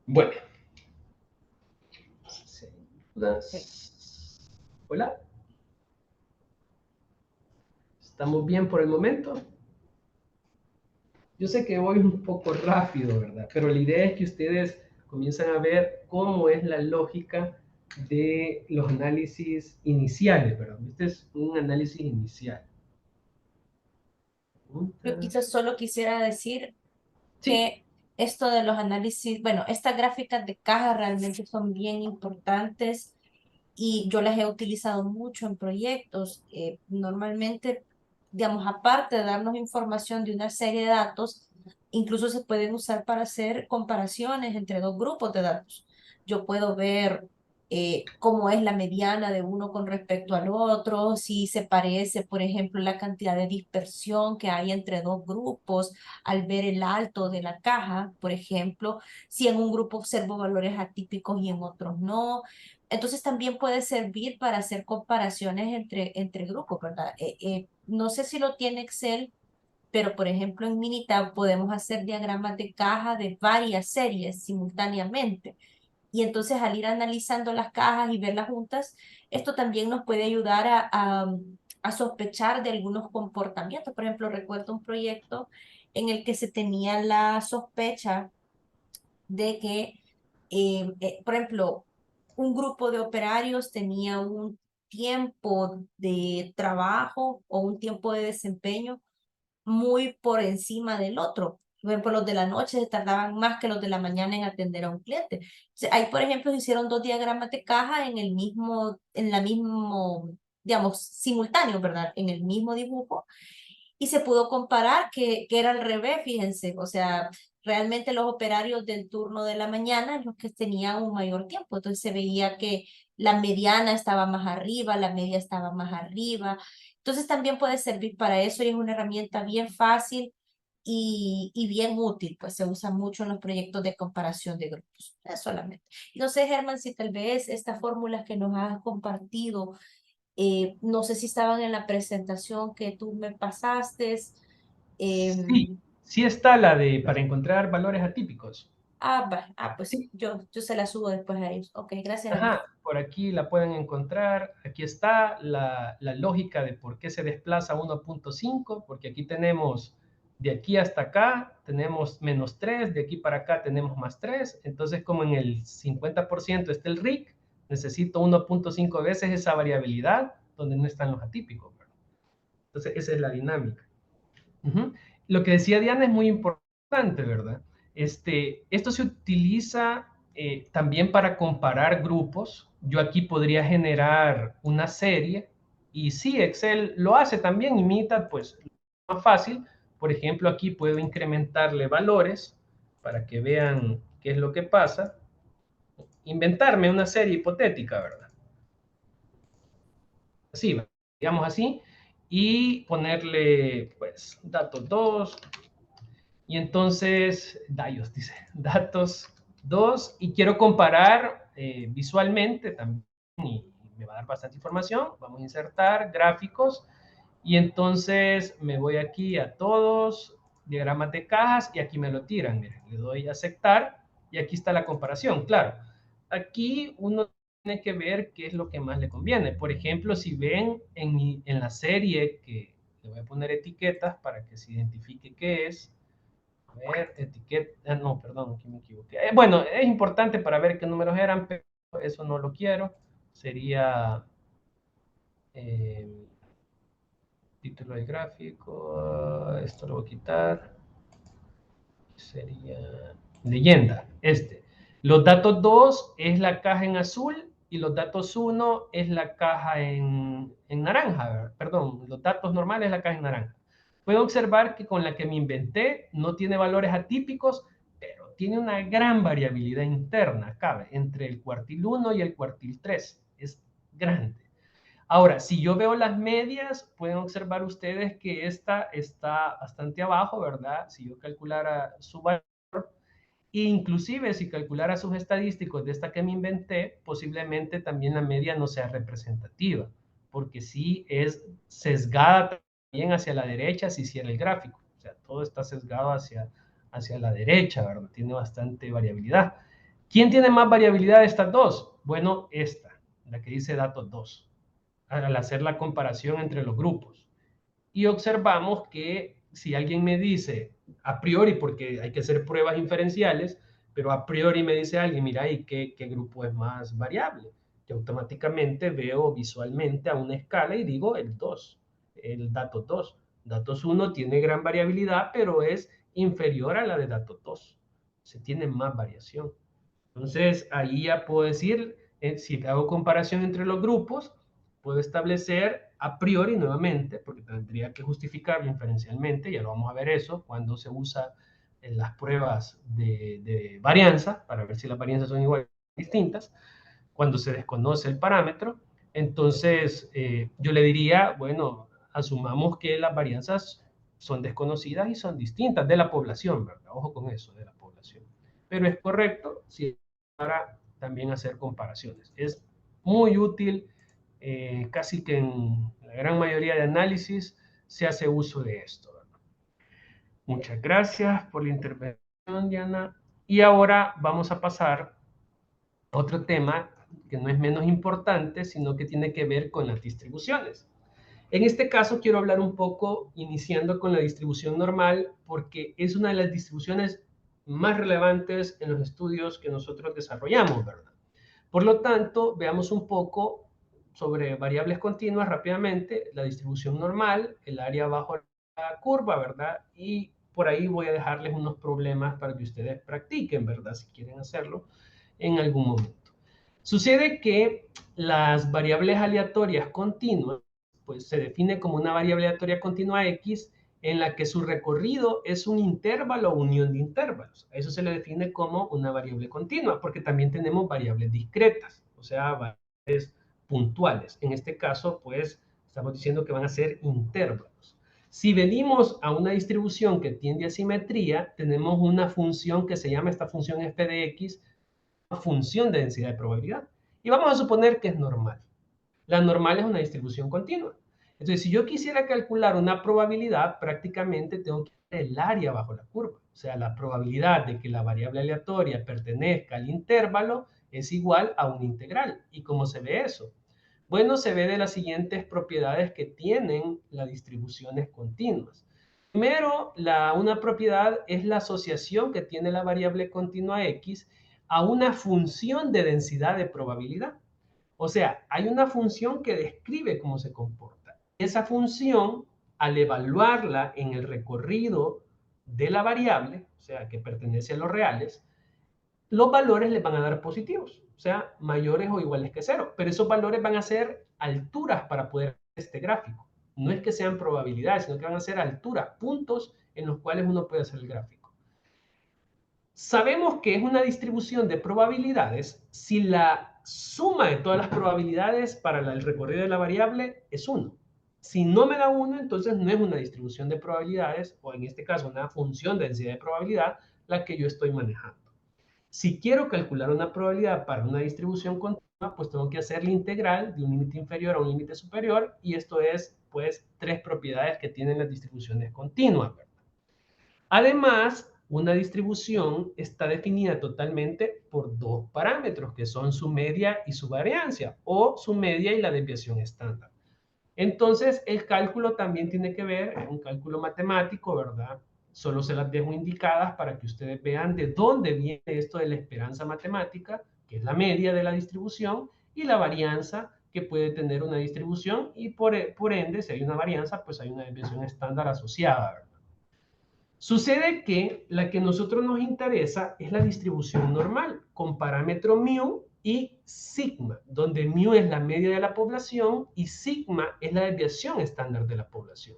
Bueno. Hola. ¿Estamos bien por el momento? Yo sé que voy un poco rápido, ¿verdad? Pero la idea es que ustedes comiencen a ver cómo es la lógica de los análisis iniciales, ¿verdad? Este es un análisis inicial. Yo quizás solo quisiera decir Sí, que esto de los análisis, bueno, estas gráficas de caja realmente son bien importantes y yo las he utilizado mucho en proyectos. Normalmente, digamos, aparte de darnos información de una serie de datos, incluso se pueden usar para hacer comparaciones entre dos grupos de datos. Yo puedo ver cómo es la mediana de uno con respecto al otro, si se parece, por ejemplo, la cantidad de dispersión que hay entre dos grupos al ver el alto de la caja, por ejemplo, si en un grupo observo valores atípicos y en otros no. Entonces también puede servir para hacer comparaciones entre grupos, ¿verdad? No sé si lo tiene Excel, pero por ejemplo en Minitab podemos hacer diagramas de caja de varias series simultáneamente. Y entonces al ir analizando las cajas y verlas juntas, esto también nos puede ayudar a sospechar de algunos comportamientos. Por ejemplo, recuerdo un proyecto en el que se tenía la sospecha de que, por ejemplo, un grupo de operarios tenía un tiempo de trabajo o un tiempo de desempeño muy por encima del otro. Por ejemplo, los de la noche se tardaban más que los de la mañana en atender a un cliente. Ahí, por ejemplo, se hicieron dos diagramas de caja en la mismo, digamos, simultáneo, ¿verdad? En el mismo dibujo y se pudo comparar que era al revés, fíjense, o sea, realmente los operarios del turno de la mañana los que tenían un mayor tiempo, entonces se veía que la mediana estaba más arriba, la media estaba más arriba, entonces también puede servir para eso y es una herramienta bien fácil y bien útil, pues se usa mucho en los proyectos de comparación de grupos, es solamente. Y no sé, Germán, si tal vez estas fórmulas que nos has compartido no sé si estaban en la presentación que tú me pasaste. sí, em, sí está la de para encontrar valores atípicos. pues Sí, yo se la subo después a ellos. Ok, gracias, Germán. ajá, por aquí la pueden encontrar. Aquí está la lógica de por qué se desplaza 1.5, porque aquí tenemos de aquí hasta acá, tenemos -3, de aquí para acá tenemos +3. Entonces, como en el 50% está el RIC, necesito 1.5 veces esa variabilidad donde no están los atípicos, ¿verdad? Entonces, esa es la dinámica. Ujú. Lo que decía Diana es muy importante, ¿verdad? Esto se utiliza también para comparar grupos. Yo aquí podría generar una serie y sí, Excel lo hace también, imita pues más fácil. Por ejemplo, aquí puedo incrementarle valores para que vean qué es lo que pasa. Inventarme una serie hipotética, ¿verdad? Así, digamos así, y ponerle pues datos 2, y entonces, DIOS dice, datos 2 y quiero comparar visualmente también, y me va a dar bastante información. Vamos a insertar gráficos, Y entonces me voy aquí a todos, diagramas de cajas, y aquí me lo tiran. Miren, le doy a aceptar y aquí está la comparación. Claro, aquí uno tiene que ver qué es lo que más le conviene. Por ejemplo, si ven en la serie, que le voy a poner etiquetas para que se identifique qué es. A ver, etiqueta, no, perdón, aquí me equivoqué. Bueno, es importante para ver qué números eran, pero eso no lo quiero. Sería eh, título del gráfico, esto lo voy a quitar, sería leyenda, este. Los datos 2 es la caja en azul y los datos 1 es la caja en naranja, ¿verdad? Perdón, los datos normales es la caja en naranja. Pueden observar que con la que me inventé no tiene valores atípicos, pero tiene una gran variabilidad interna, cabe, entre el cuartil 1 y el cuartil 3. Es grande. Ahora, si yo veo las medias, pueden observar ustedes que esta está bastante abajo, ¿verdad? Si yo calculara su valor, e inclusive si calculara sus estadísticos de esta que me inventé, posiblemente también la media no sea representativa, porque sí es sesgada también hacia la derecha si hiciera el gráfico. O sea, todo está sesgado hacia la derecha, ¿verdad? Tiene bastante variabilidad. ¿Quién tiene más variabilidad de estas dos? Bueno, esta, la que dice datos 2 al hacer la comparación entre los grupos. Y observamos que si alguien me dice, a priori, porque hay que hacer pruebas inferenciales, pero a priori me dice alguien, mira, ¿y qué grupo es más variable? Yo automáticamente veo visualmente a una escala y digo el 2, el dato 2. Datos 1 tiene gran variabilidad, pero es inferior a la de datos 2. Se tiene más variación. Entonces, ahí ya puedo decir, si hago comparación entre los grupos, puedo establecer a priori nuevamente, porque tendría que justificarlo inferencialmente, ya lo vamos a ver eso, cuando se usa en las pruebas de varianza, para ver si las varianzas son iguales o distintas, cuando se desconoce el parámetro. Entonces, yo le diría, bueno, asumamos que las varianzas son desconocidas y son distintas de la población, ¿verdad? Ojo con eso, de la población. Pero es correcto si para también hacer comparaciones. Es muy útil, casi que en la gran mayoría de análisis se hace uso de esto, ¿verdad? Muchas gracias por la intervención, Diana. Y ahora vamos a pasar a otro tema que no es menos importante, sino que tiene que ver con las distribuciones. En este caso quiero hablar un poco iniciando con la distribución normal porque es una de las distribuciones más relevantes en los estudios que nosotros desarrollamos, ¿verdad? Por lo tanto, veamos un poco sobre variables continuas rápidamente, la distribución normal, el área bajo la curva, ¿verdad? Y por ahí voy a dejarles unos problemas para que ustedes practiquen, ¿verdad? Si quieren hacerlo en algún momento. Sucede que las variables aleatorias continuas, pues se define como una variable aleatoria continua X en la que su recorrido es un intervalo o unión de intervalos. A eso se le define como una variable continua, porque también tenemos variables discretas, o sea, variables puntuales. En este caso, pues, estamos diciendo que van a ser intervalos. Si venimos a una distribución que tiende a simetría, tenemos una función que se llama esta función f de x, una función de densidad de probabilidad. Y vamos a suponer que es normal. La normal es una distribución continua. Entonces, si yo quisiera calcular una probabilidad, prácticamente tengo que ver el área bajo la curva. O sea, la probabilidad de que la variable aleatoria pertenezca al intervalo es igual a una integral. ¿Y cómo se ve eso? Bueno, se ve de las siguientes propiedades que tienen las distribuciones continuas. Primero, una propiedad es la asociación que tiene la variable continua x a una función de densidad de probabilidad. O sea, hay una función que describe cómo se comporta. Esa función, al evaluarla en el recorrido de la variable, o sea, que pertenece a los reales, los valores les van a dar positivos, o sea, mayores o iguales que cero. Pero esos valores van a ser alturas para poder ver este gráfico. No es que sean probabilidades, sino que van a ser alturas, puntos en los cuales uno puede hacer el gráfico. Sabemos que es una distribución de probabilidades si la suma de todas las probabilidades para el recorrido de la variable es 1. Si no me da 1, entonces no es una distribución de probabilidades, o en este caso una función de densidad de probabilidad, la que yo estoy manejando. Si quiero calcular una probabilidad para una distribución continua, pues tengo que hacer la integral de un límite inferior a un límite superior, y esto es, pues, tres propiedades que tienen las distribuciones continuas, ¿verdad? Además, una distribución está definida totalmente por dos parámetros, que son su media y su variancia, o su media y la desviación estándar. Entonces, el cálculo también tiene que ver, es un cálculo matemático, ¿verdad? Solo se las dejo indicadas para que ustedes vean de dónde viene esto de la esperanza matemática, que es la media de la distribución, y la varianza que puede tener una distribución, y por ende, si hay una varianza, pues hay una desviación estándar asociada, ¿verdad? Sucede que la que a nosotros nos interesa es la distribución normal, con parámetro mu y sigma, donde mu es la media de la población y sigma es la desviación estándar de la población.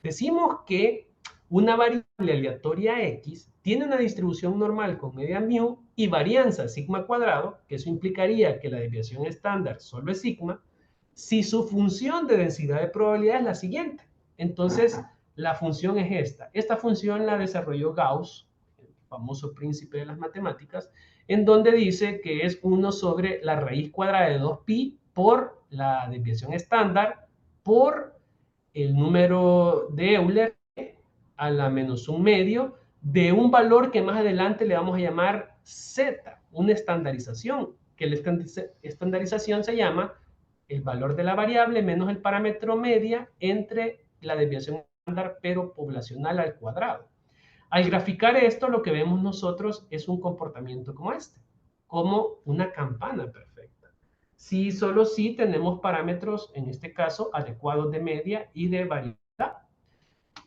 Decimos que una variable aleatoria x tiene una distribución normal con media mu y varianza sigma cuadrado, que eso implicaría que la desviación estándar solo es sigma, si su función de densidad de probabilidad es la siguiente. Entonces, la función es esta. Esta función la desarrolló Gauss, el famoso príncipe de las matemáticas, en donde dice que es 1 sobre la raíz cuadrada de 2pi por la desviación estándar por el número de Euler a la menos un medio de un valor que más adelante le vamos a llamar z, una estandarización, que la estandarización se llama el valor de la variable menos el parámetro media entre la desviación estándar pero poblacional al cuadrado. Al graficar esto, lo que vemos nosotros es un comportamiento como este, como una campana perfecta. Si solo si tenemos parámetros, en este caso, adecuados de media y de variabilidad.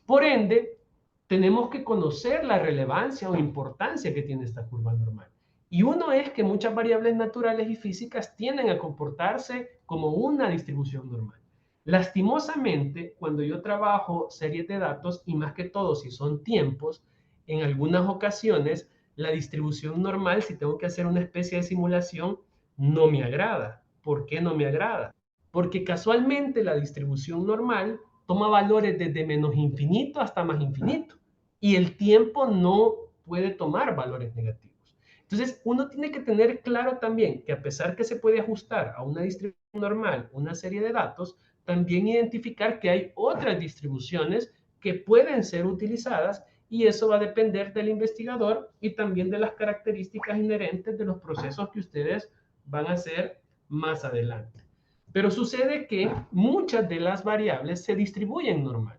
Por ende, tenemos que conocer la relevancia o importancia que tiene esta curva normal. Y uno es que muchas variables naturales y físicas tienden a comportarse como una distribución normal. Lastimosamente, cuando yo trabajo series de datos, y más que todo si son tiempos, en algunas ocasiones la distribución normal, si tengo que hacer una especie de simulación, no me agrada. ¿Por qué no me agrada? Porque casualmente la distribución normal toma valores desde menos infinito hasta más infinito. Y el tiempo no puede tomar valores negativos. Entonces, uno tiene que tener claro también que a pesar que se puede ajustar a una distribución normal una serie de datos, también identificar que hay otras distribuciones que pueden ser utilizadas, y eso va a depender del investigador y también de las características inherentes de los procesos que ustedes van a hacer más adelante. Pero sucede que muchas de las variables se distribuyen normal.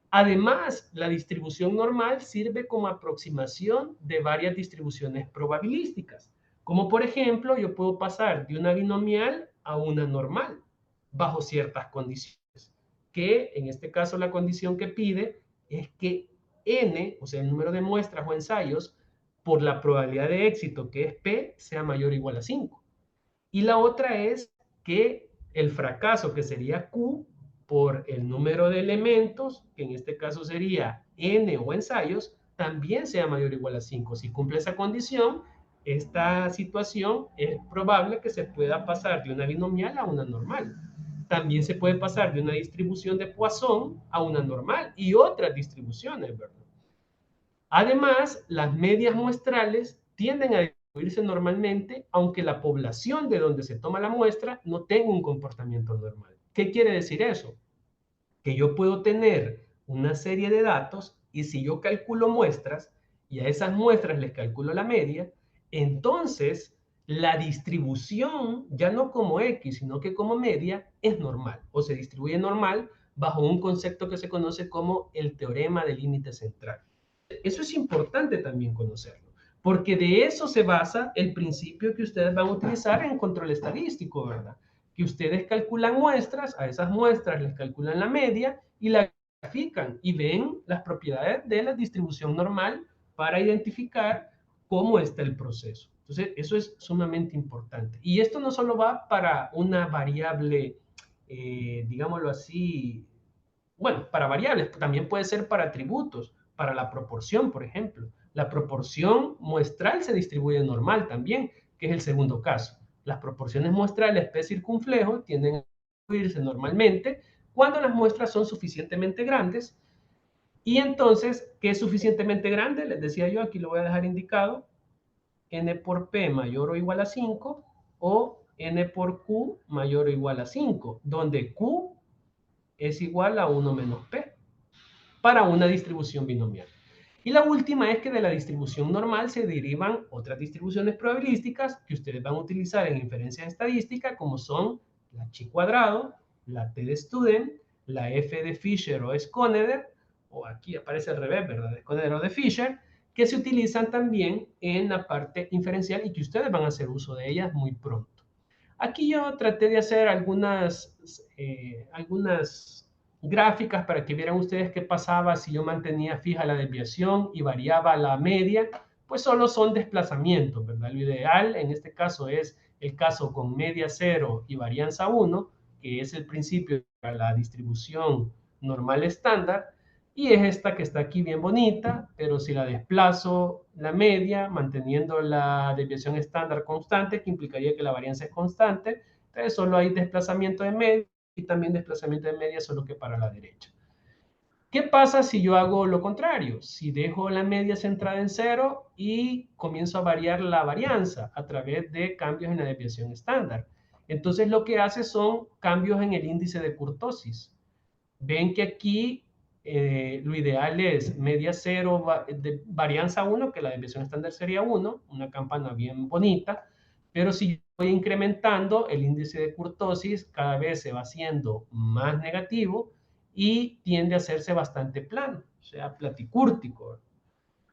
Además, la distribución normal sirve como aproximación de varias distribuciones probabilísticas. Como por ejemplo, yo puedo pasar de una binomial a una normal bajo ciertas condiciones. Que en este caso la condición que pide es que n, o sea, el número de muestras o ensayos, por la probabilidad de éxito que es p, sea mayor o igual a 5. Y la otra es que el fracaso, que sería Q, por el número de elementos, que en este caso sería N o ensayos, también sea mayor o igual a 5. Si cumple esa condición, esta situación es probable que se pueda pasar de una binomial a una normal. También se puede pasar de una distribución de Poisson a una normal y otras distribuciones, ¿verdad? Además, las medias muestrales tienden a distribuirse normalmente, aunque la población de donde se toma la muestra no tenga un comportamiento normal. ¿Qué quiere decir eso? Que yo puedo tener una serie de datos, y si yo calculo muestras y a esas muestras les calculo la media, entonces la distribución, ya no como X, sino que como media, es normal o se distribuye normal bajo un concepto que se conoce como el teorema del límite central. Eso es importante también conocerlo, porque de eso se basa el principio que ustedes van a utilizar en control estadístico, ¿verdad? Que ustedes calculan muestras, a esas muestras les calculan la media y la grafican y ven las propiedades de la distribución normal para identificar cómo está el proceso. Entonces, eso es sumamente importante. Y esto no solo va para una variable, digámoslo así, bueno, para variables, también puede ser para atributos, para la proporción, por ejemplo. La proporción muestral se distribuye normal también, que es el segundo caso. Las proporciones muestrales P circunflejo tienden a distribuirse normalmente cuando las muestras son suficientemente grandes. Y entonces, ¿qué es suficientemente grande? Les decía yo, aquí lo voy a dejar indicado, n por p mayor o igual a 5, o n por q mayor o igual a 5, donde q es igual a 1 menos p para una distribución binomial. Y la última es que de la distribución normal se derivan otras distribuciones probabilísticas que ustedes van a utilizar en inferencia estadística, como son la chi cuadrado, la t de Student, la f de Fisher o Sconeder, o aquí aparece al revés, ¿verdad? De Sconeder o de Fisher, que se utilizan también en la parte inferencial y que ustedes van a hacer uso de ellas muy pronto. Aquí yo traté de hacer algunas gráficas para que vieran ustedes qué pasaba si yo mantenía fija la desviación y variaba la media, pues solo son desplazamientos, ¿verdad? Lo ideal en este caso es el caso con media 0 y varianza 1, que es el principio para la distribución normal estándar, y es esta que está aquí bien bonita, pero si la desplazo la media, manteniendo la desviación estándar constante, que implicaría que la varianza es constante, entonces solo hay desplazamiento de media y también desplazamiento de media, solo que para la derecha. ¿Qué pasa si yo hago lo contrario? Si dejo la media centrada en 0 y comienzo a variar la varianza a través de cambios en la desviación estándar. Entonces lo que hace son cambios en el índice de kurtosis. Ven que aquí lo ideal es media 0, de varianza 1, que la desviación estándar sería 1, una campana bien bonita, pero si voy incrementando el índice de kurtosis, cada vez se va haciendo más negativo y tiende a hacerse bastante plano, o sea, platicúrtico.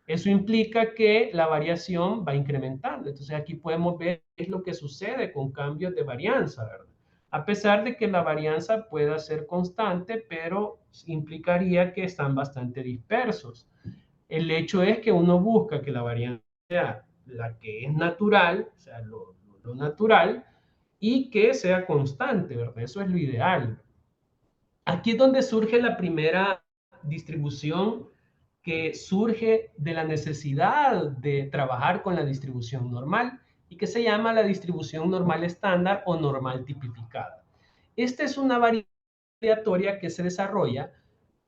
Eso implica que la variación va incrementando. Entonces aquí podemos ver qué es lo que sucede con cambios de varianza, ¿verdad? A pesar de que la varianza pueda ser constante, pero implicaría que están bastante dispersos. El hecho es que uno busca que la varianza sea la que es natural, o sea, lo natural, y que sea constante, ¿verdad? Eso es lo ideal. Aquí es donde surge la primera distribución que surge de la necesidad de trabajar con la distribución normal y que se llama la distribución normal estándar o normal tipificada. Esta es una variatoria que se desarrolla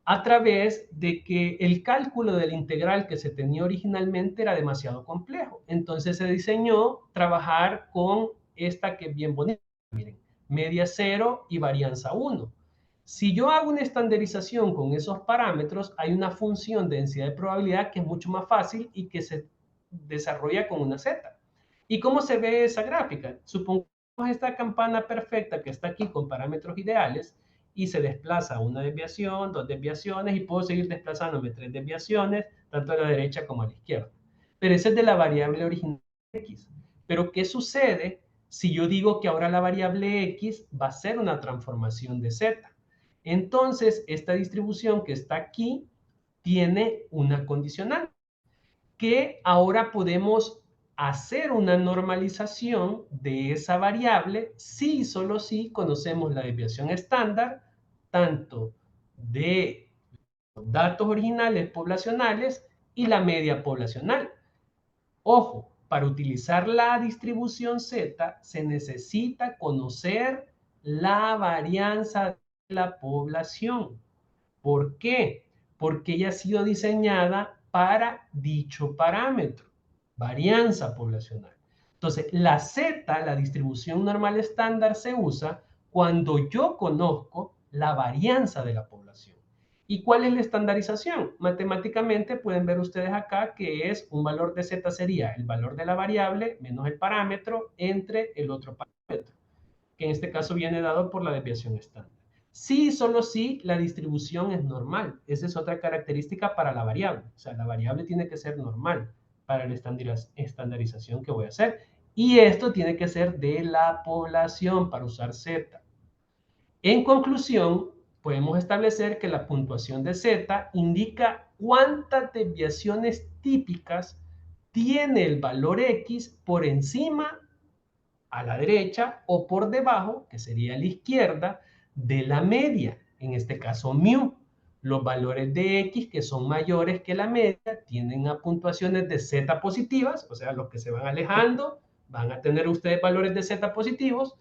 a través de que el cálculo del integral que se tenía originalmente era demasiado complejo. Entonces se diseñó trabajar con esta que es bien bonita, miren, media 0 y varianza 1. Si yo hago una estandarización con esos parámetros, hay una función de densidad de probabilidad que es mucho más fácil y que se desarrolla con una z. ¿Y cómo se ve esa gráfica? Supongamos esta campana perfecta que está aquí con parámetros ideales y se desplaza una desviación, dos desviaciones y puedo seguir desplazándome tres desviaciones, tanto a la derecha como a la izquierda. Pero esa es de la variable original x. Pero ¿qué sucede si yo digo que ahora la variable x va a ser una transformación de z? Entonces, esta distribución que está aquí tiene una condicional que ahora podemos hacer una normalización de esa variable si y solo si conocemos la desviación estándar, tanto de los datos originales poblacionales y la media poblacional. Ojo, para utilizar la distribución Z se necesita conocer la varianza de la población. ¿Por qué? Porque ella ha sido diseñada para dicho parámetro, varianza poblacional. Entonces, la Z, la distribución normal estándar, se usa cuando yo conozco la varianza de la población. ¿Y cuál es la estandarización? Matemáticamente pueden ver ustedes acá que es un valor de Z sería el valor de la variable menos el parámetro entre el otro parámetro, que en este caso viene dado por la desviación estándar. Sí, solo si la distribución es normal. Esa es otra característica para la variable. O sea, la variable tiene que ser normal para la estandarización que voy a hacer. Y esto tiene que ser de la población para usar Z. En conclusión, podemos establecer que la puntuación de Z indica cuántas desviaciones típicas tiene el valor X por encima a la derecha o por debajo, que sería a la izquierda, de la media, en este caso mu. Los valores de X que son mayores que la media tienden a puntuaciones de Z positivas, o sea, los que se van alejando van a tener ustedes valores de Z positivos,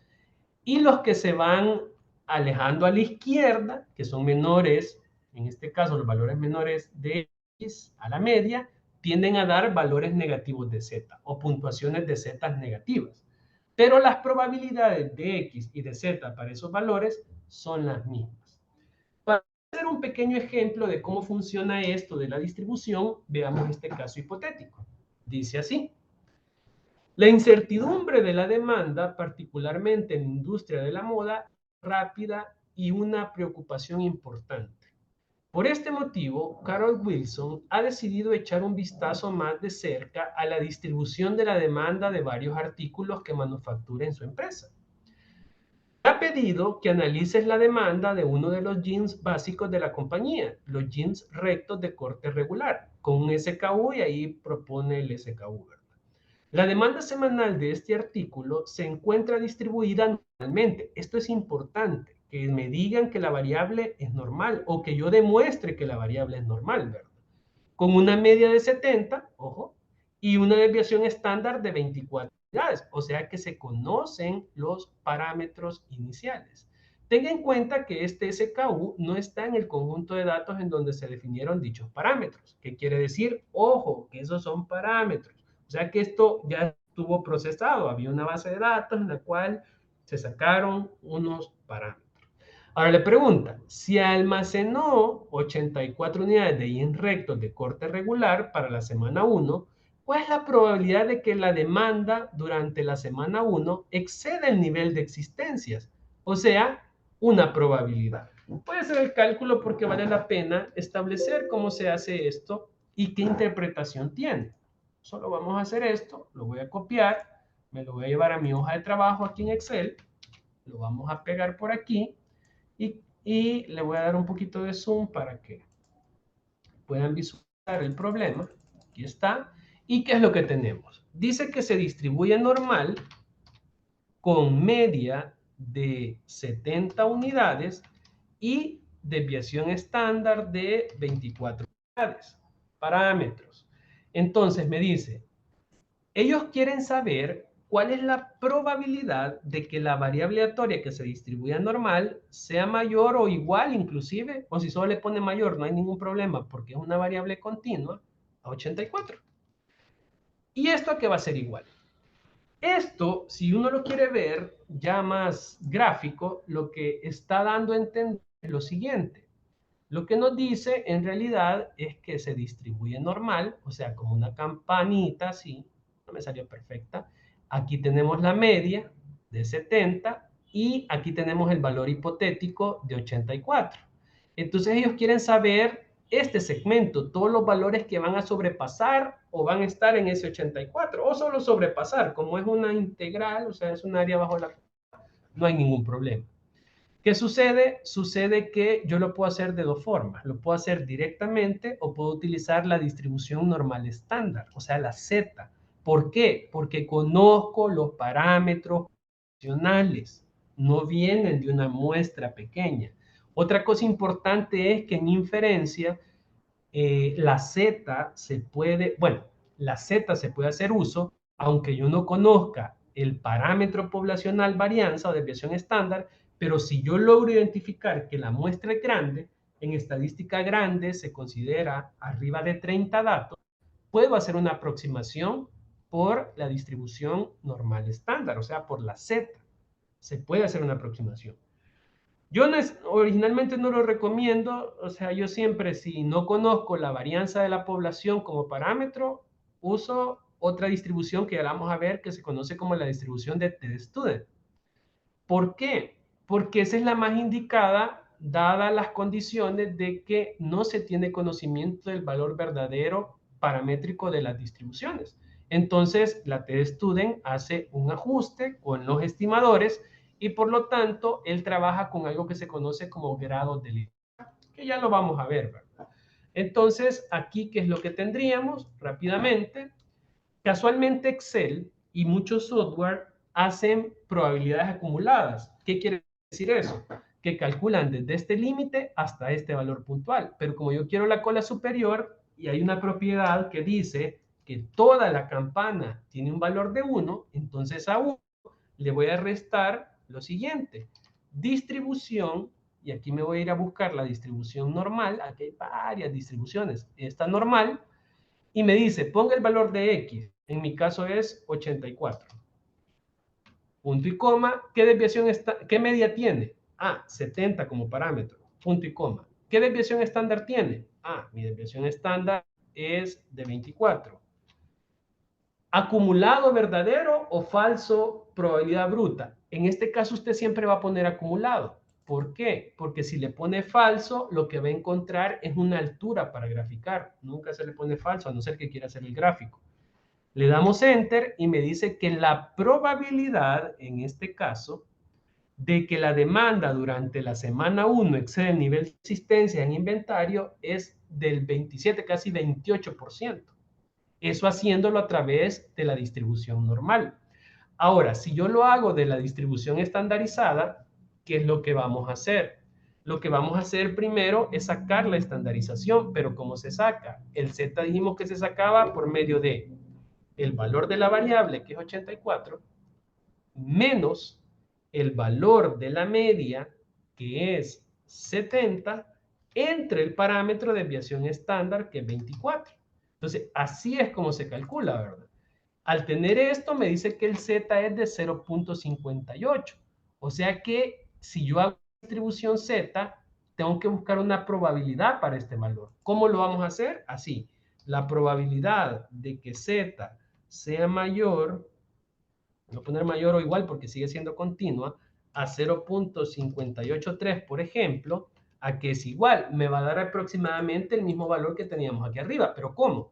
y los que se van alejando a la izquierda, que son menores, en este caso los valores menores de X a la media, tienden a dar valores negativos de Z o puntuaciones de Z negativas. pero las probabilidades de X y de Z para esos valores son las mismas. Para hacer un pequeño ejemplo de cómo funciona esto de la distribución, veamos este caso hipotético. Dice así: la incertidumbre de la demanda, particularmente en la industria de la moda, es rápida y una preocupación importante. Por este motivo, Carol Wilson ha decidido echar un vistazo más de cerca a la distribución de la demanda de varios artículos que manufactura en su empresa. Ha pedido que analices la demanda de uno de los jeans básicos de la compañía, los jeans rectos de corte regular, con un SKU, y ahí propone el SKU, ¿verdad? La demanda semanal de este artículo se encuentra distribuida normalmente. Esto es importante, que me digan que la variable es normal o que yo demuestre que la variable es normal, ¿verdad? Con una media de 70, ojo, y una desviación estándar de 24 unidades, o sea que se conocen los parámetros iniciales. Tenga en cuenta que este SKU no está en el conjunto de datos en donde se definieron dichos parámetros. ¿Qué quiere decir? Ojo, que esos son parámetros. O sea que esto ya estuvo procesado. Había una base de datos en la cual se sacaron unos parámetros. Ahora le pregunta, si almacenó 84 unidades de jeans rectos de corte regular para la semana 1, ¿cuál es la probabilidad de que la demanda durante la semana 1 exceda el nivel de existencias? O sea, una probabilidad. Puede hacer el cálculo porque vale la pena establecer cómo se hace esto y qué interpretación tiene. Solo vamos a hacer esto, lo voy a copiar, me lo voy a llevar a mi hoja de trabajo aquí en Excel, lo vamos a pegar por aquí y le voy a dar un poquito de zoom para que puedan visualizar el problema. Aquí está. ¿Y qué es lo que tenemos? Dice que se distribuye normal con media de 70 unidades y desviación estándar de 24 unidades. Parámetros. Entonces me dice, ellos quieren saber cuál es la probabilidad de que la variable aleatoria que se distribuya normal sea mayor o igual inclusive, o si solo le pone mayor, no hay ningún problema porque es una variable continua, a 84. ¿Y esto a qué va a ser igual? Esto, si uno lo quiere ver ya más gráfico, lo que está dando a entender es lo siguiente. Lo que nos dice en realidad es que se distribuye normal, o sea, como una campanita así, no me salió perfecta. Aquí tenemos la media de 70 y aquí tenemos el valor hipotético de 84. Entonces ellos quieren saber este segmento, todos los valores que van a sobrepasar o van a estar en ese 84, o solo sobrepasar, como es una integral, o sea, es un área bajo la... No hay ningún problema. ¿Qué sucede? Sucede que yo lo puedo hacer de dos formas. Lo puedo hacer directamente o puedo utilizar la distribución normal estándar, o sea, la Z. ¿Por qué? Porque conozco los parámetros funcionales, no vienen de una muestra pequeña. Otra cosa importante es que en inferencia la Z se puede, bueno, la Z se puede hacer uso, aunque yo no conozca el parámetro poblacional varianza o desviación estándar, pero si yo logro identificar que la muestra es grande, en estadística grande se considera arriba de 30 datos, puedo hacer una aproximación por la distribución normal estándar, o sea, por la Z. Se puede hacer una aproximación. Yo originalmente no lo recomiendo, o sea, yo siempre si no conozco la varianza de la población como parámetro, uso otra distribución que ya vamos a ver que se conoce como la distribución de T-Student. ¿Por qué? Porque esa es la más indicada dadas las condiciones de que no se tiene conocimiento del valor verdadero paramétrico de las distribuciones. Entonces, la T-Student hace un ajuste con los estimadores y por lo tanto, él trabaja con algo que se conoce como grados de libertad, que ya lo vamos a ver, ¿verdad? Entonces, aquí, ¿qué es lo que tendríamos? Rápidamente, casualmente Excel y muchos software hacen probabilidades acumuladas. ¿Qué quiere decir eso? Que calculan desde este límite hasta este valor puntual. Pero como yo quiero la cola superior y hay una propiedad que dice que toda la campana tiene un valor de 1, entonces a 1 le voy a restar lo siguiente. Distribución, y aquí me voy a ir a buscar la distribución normal. Aquí hay varias distribuciones. Esta normal, y me dice, ponga el valor de X. En mi caso es 84. punto y coma. ¿Qué desviación está, qué media tiene? Ah, 70 como parámetro, punto y coma. ¿Qué desviación estándar tiene? Ah, mi desviación estándar es de 24. ¿Acumulado verdadero o falso probabilidad bruta? En este caso usted siempre va a poner acumulado. ¿Por qué? Porque si le pone falso, lo que va a encontrar es una altura para graficar. Nunca se le pone falso, a no ser que quiera hacer el gráfico. Le damos Enter y me dice que la probabilidad, en este caso, de que la demanda durante la semana 1 excede el nivel de existencia en inventario es del 27, casi 28%. Eso haciéndolo a través de la distribución normal. Ahora, si yo lo hago de la distribución estandarizada, ¿qué es lo que vamos a hacer? Lo que vamos a hacer primero es sacar la estandarización, pero ¿cómo se saca? El Z dijimos que se sacaba por medio de el valor de la variable, que es 84, menos el valor de la media, que es 70, entre el parámetro de desviación estándar, que es 24. Entonces, así es como se calcula, ¿verdad? Al tener esto, me dice que el Z es de 0.58. O sea que si yo hago distribución Z, tengo que buscar una probabilidad para este valor. ¿Cómo lo vamos a hacer? Así. La probabilidad de que Z sea mayor, voy a poner mayor o igual porque sigue siendo continua, a 0.583, por ejemplo, a que es igual, me va a dar aproximadamente el mismo valor que teníamos aquí arriba. ¿Pero cómo?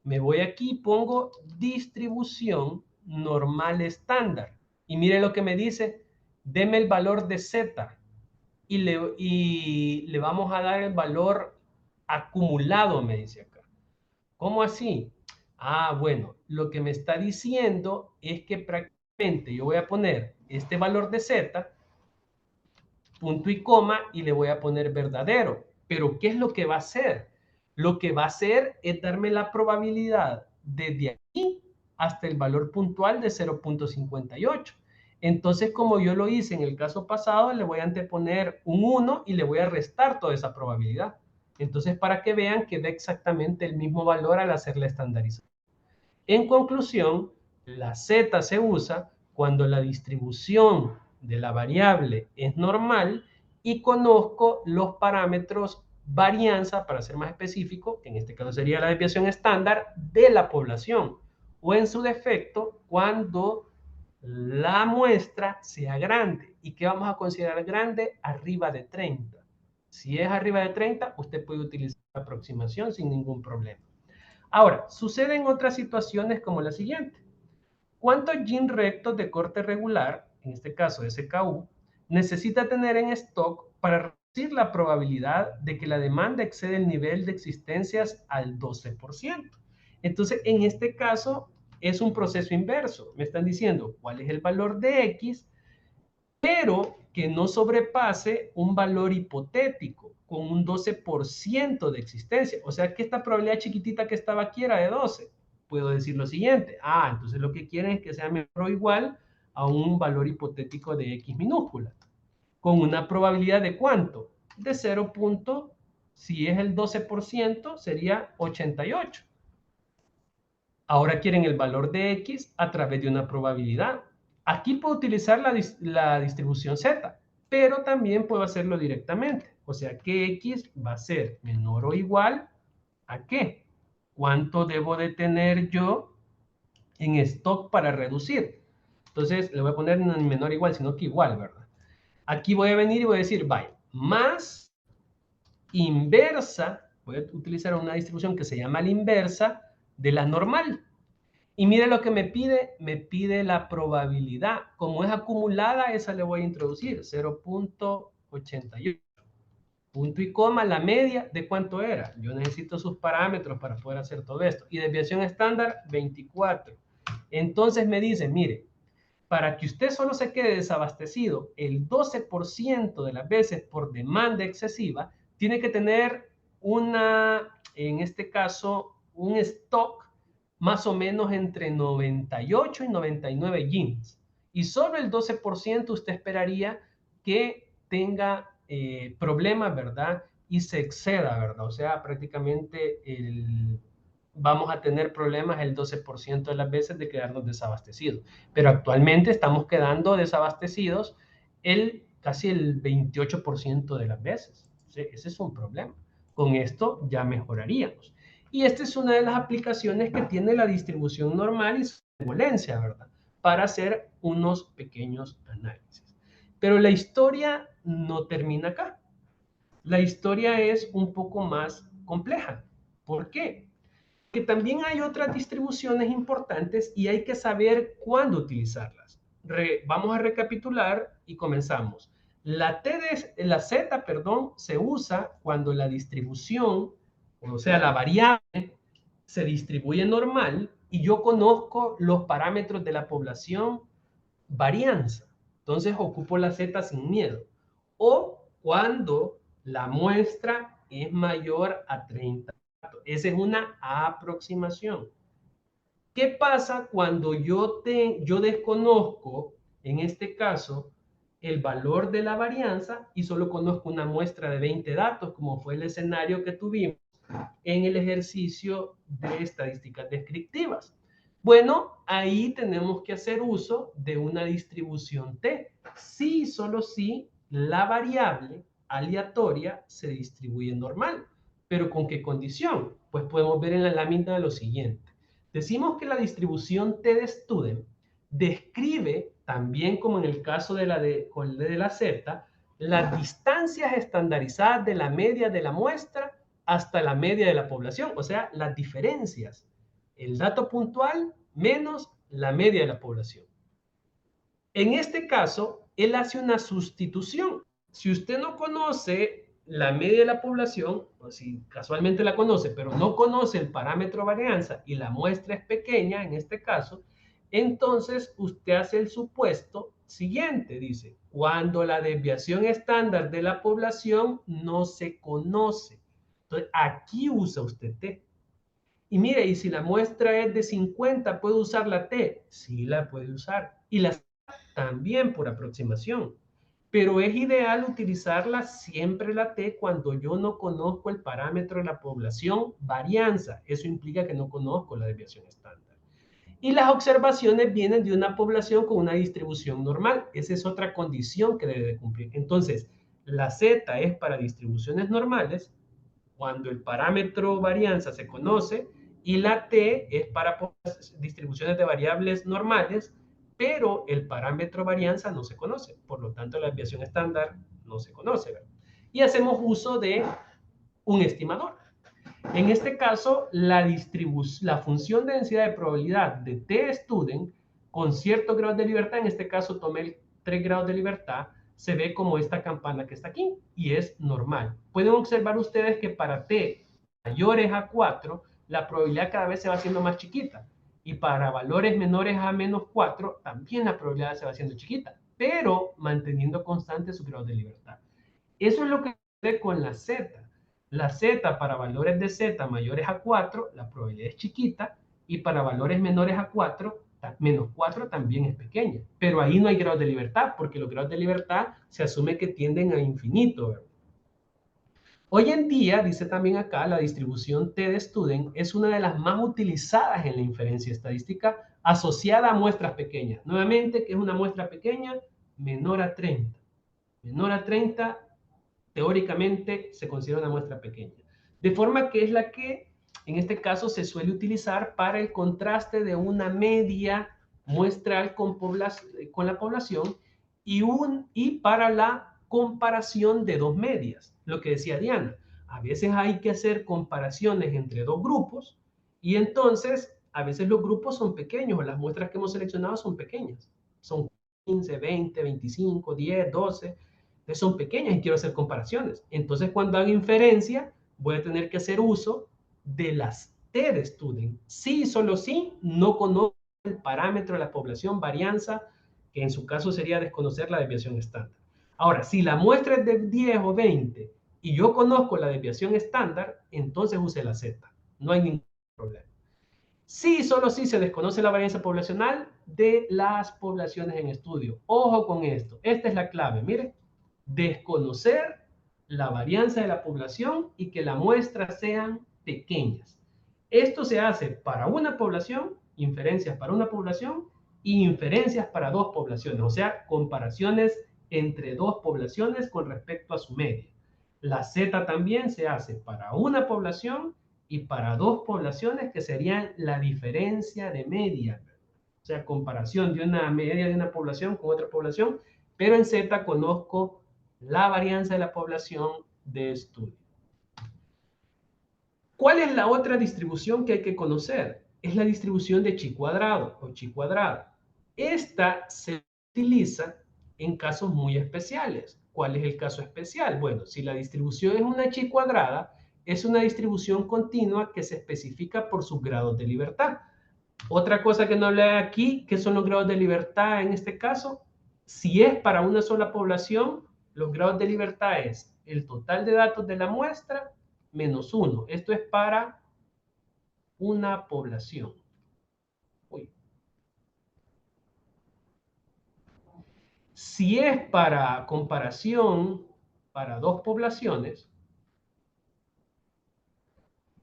Me voy aquí y pongo distribución normal estándar. Y mire lo que me dice, deme el valor de Z y le vamos a dar el valor acumulado, me dice acá. ¿Cómo así? Ah, bueno, lo que me está diciendo es que prácticamente yo voy a poner este valor de Z, punto y coma, y le voy a poner verdadero. Pero ¿qué es lo que va a hacer? Lo que va a hacer es darme la probabilidad desde aquí hasta el valor puntual de 0.58. Entonces, como yo lo hice en el caso pasado, le voy a anteponer un 1 y le voy a restar toda esa probabilidad. Entonces, para que vean que da exactamente el mismo valor al hacer la estandarización. En conclusión, la Z se usa cuando la distribución de la variable es normal y conozco los parámetros varianza, para ser más específico, que en este caso sería la desviación estándar de la población, o en su defecto, cuando la muestra sea grande. ¿Y qué vamos a considerar grande? Arriba de 30. Si es arriba de 30, usted puede utilizar la aproximación sin ningún problema. Ahora, suceden otras situaciones como la siguiente. ¿Cuántos genes rectos de corte regular, en este caso SKU, necesita tener en stock para reducir la probabilidad de que la demanda excede el nivel de existencias al 12%? Entonces, en este caso, es un proceso inverso. Me están diciendo cuál es el valor de X, pero que no sobrepase un valor hipotético con un 12% de existencia. O sea que esta probabilidad chiquitita que estaba aquí era de 12. Puedo decir lo siguiente, entonces lo que quieren es que sea menor o igual a un valor hipotético de X minúscula, con una probabilidad de ¿cuánto? De 0. Si es el 12%, sería 88. Ahora quieren el valor de X a través de una probabilidad. Aquí puedo utilizar la distribución Z, pero también puedo hacerlo directamente. O sea que X va a ser menor o igual a ¿qué? ¿Cuánto debo de tener yo en stock para reducir? Entonces le voy a poner no menor o igual, sino que igual, ¿verdad? Aquí voy a venir y voy a decir, vaya, más inversa, voy a utilizar una distribución que se llama la inversa de la normal. Y mire lo que me pide la probabilidad. Como es acumulada, esa le voy a introducir, 0.88. Punto y coma, la media, ¿de cuánto era? Yo necesito sus parámetros para poder hacer todo esto. Y desviación estándar, 24. Entonces me dice, mire, para que usted solo se quede desabastecido el 12% de las veces por demanda excesiva, tiene que tener en este caso, un stock más o menos entre 98 y 99 jeans. Y solo el 12% usted esperaría que tenga problemas, ¿verdad? Y se exceda, ¿verdad? O sea, prácticamente vamos a tener problemas el 12% de las veces de quedarnos desabastecidos. Pero actualmente estamos quedando desabastecidos casi el 28% de las veces. Ese es un problema. Con esto ya mejoraríamos. Y esta es una de las aplicaciones que tiene la distribución normal y su benevolencia, ¿verdad? Para hacer unos pequeños análisis. Pero la historia no termina acá. La historia es un poco más compleja. ¿Por qué? Que también hay otras distribuciones importantes y hay que saber cuándo utilizarlas. Vamos a recapitular y comenzamos. La Z, perdón, se usa cuando la distribución, o sea, la variable, se distribuye normal y yo conozco los parámetros de la población varianza. Entonces ocupo la Z sin miedo. O cuando la muestra es mayor a 30. Esa es una aproximación. ¿Qué pasa cuando yo desconozco, en este caso, el valor de la varianza y solo conozco una muestra de 20 datos, como fue el escenario que tuvimos en el ejercicio de estadísticas descriptivas? Bueno, ahí tenemos que hacer uso de una distribución T. Sí, solo si la variable aleatoria se distribuye normal. ¿Pero con qué condición? Pues podemos ver en la lámina lo siguiente. Decimos que la distribución T de Student describe, también como en el caso de la Z, las distancias estandarizadas de la media de la muestra hasta la media de la población, o sea, las diferencias. El dato puntual menos la media de la población. En este caso, él hace una sustitución. Si usted no conoce la media de la población, o si casualmente la conoce, pero no conoce el parámetro varianza y la muestra es pequeña, en este caso, entonces usted hace el supuesto siguiente, dice, cuando la desviación estándar de la población no se conoce. Entonces, aquí usa usted T. Y mire, y si la muestra es de 50, ¿puedo usar la T? Sí, la puede usar. Y la también por aproximación. Pero es ideal utilizarla siempre la T cuando yo no conozco el parámetro de la población varianza. Eso implica que no conozco la desviación estándar. Y las observaciones vienen de una población con una distribución normal. Esa es otra condición que debe de cumplir. Entonces, la Z es para distribuciones normales, cuando el parámetro varianza se conoce, y la T es para distribuciones de variables normales, pero el parámetro varianza no se conoce. Por lo tanto, la desviación estándar no se conoce, ¿verdad? Y hacemos uso de un estimador. En este caso, la función de densidad de probabilidad de T-student con cierto grado de libertad, en este caso tomé el 3 grados de libertad, se ve como esta campana que está aquí y es normal. Pueden observar ustedes que para T mayores a 4, la probabilidad cada vez se va haciendo más chiquita. Y para valores menores a menos 4, también la probabilidad se va haciendo chiquita, pero manteniendo constante su grado de libertad. Eso es lo que sucede con la Z. La Z para valores de Z mayores a 4, la probabilidad es chiquita, y para valores menores a 4, menos 4 también es pequeña. Pero ahí no hay grados de libertad, porque los grados de libertad se asume que tienden a infinito, ¿verdad? Hoy en día, dice también acá, la distribución T de Student es una de las más utilizadas en la inferencia estadística asociada a muestras pequeñas. Nuevamente, ¿qué es una muestra pequeña? Menor a 30. Menor a 30 teóricamente se considera una muestra pequeña. De forma que es la que en este caso se suele utilizar para el contraste de una media muestral con la población y para la comparación de dos medias. Lo que decía Diana, a veces hay que hacer comparaciones entre dos grupos y entonces a veces los grupos son pequeños o las muestras que hemos seleccionado son pequeñas. Son 15, 20, 25, 10, 12 son pequeñas y quiero hacer comparaciones. Entonces, cuando hago inferencia, voy a tener que hacer uso de las T de Student. Sí, solo sí, no conozco el parámetro de la población varianza, que en su caso sería desconocer la desviación estándar. Ahora, si la muestra es de 10 o 20 y yo conozco la desviación estándar, entonces use la Z. No hay ningún problema. Sí, solo sí se desconoce la varianza poblacional de las poblaciones en estudio. Ojo con esto. Esta es la clave. Mire, desconocer la varianza de la población y que las muestras sean pequeñas. Esto se hace para una población, inferencias para una población y inferencias para dos poblaciones, o sea, comparaciones entre dos poblaciones con respecto a su media. La Z también se hace para una población y para dos poblaciones que serían la diferencia de media, o sea, comparación de una media de una población con otra población, pero en Z conozco la varianza de la población de estudio. ¿Cuál es la otra distribución que hay que conocer? Es la distribución de chi cuadrado o chi cuadrada. Esta se utiliza en casos muy especiales. ¿Cuál es el caso especial? Bueno, si la distribución es una chi cuadrada, es una distribución continua que se especifica por sus grados de libertad. Otra cosa que no hablé aquí, ¿qué son los grados de libertad en este caso? Si es para una sola población, los grados de libertad es el total de datos de la muestra menos 1. Esto es para una población. Uy. Si es para comparación para dos poblaciones,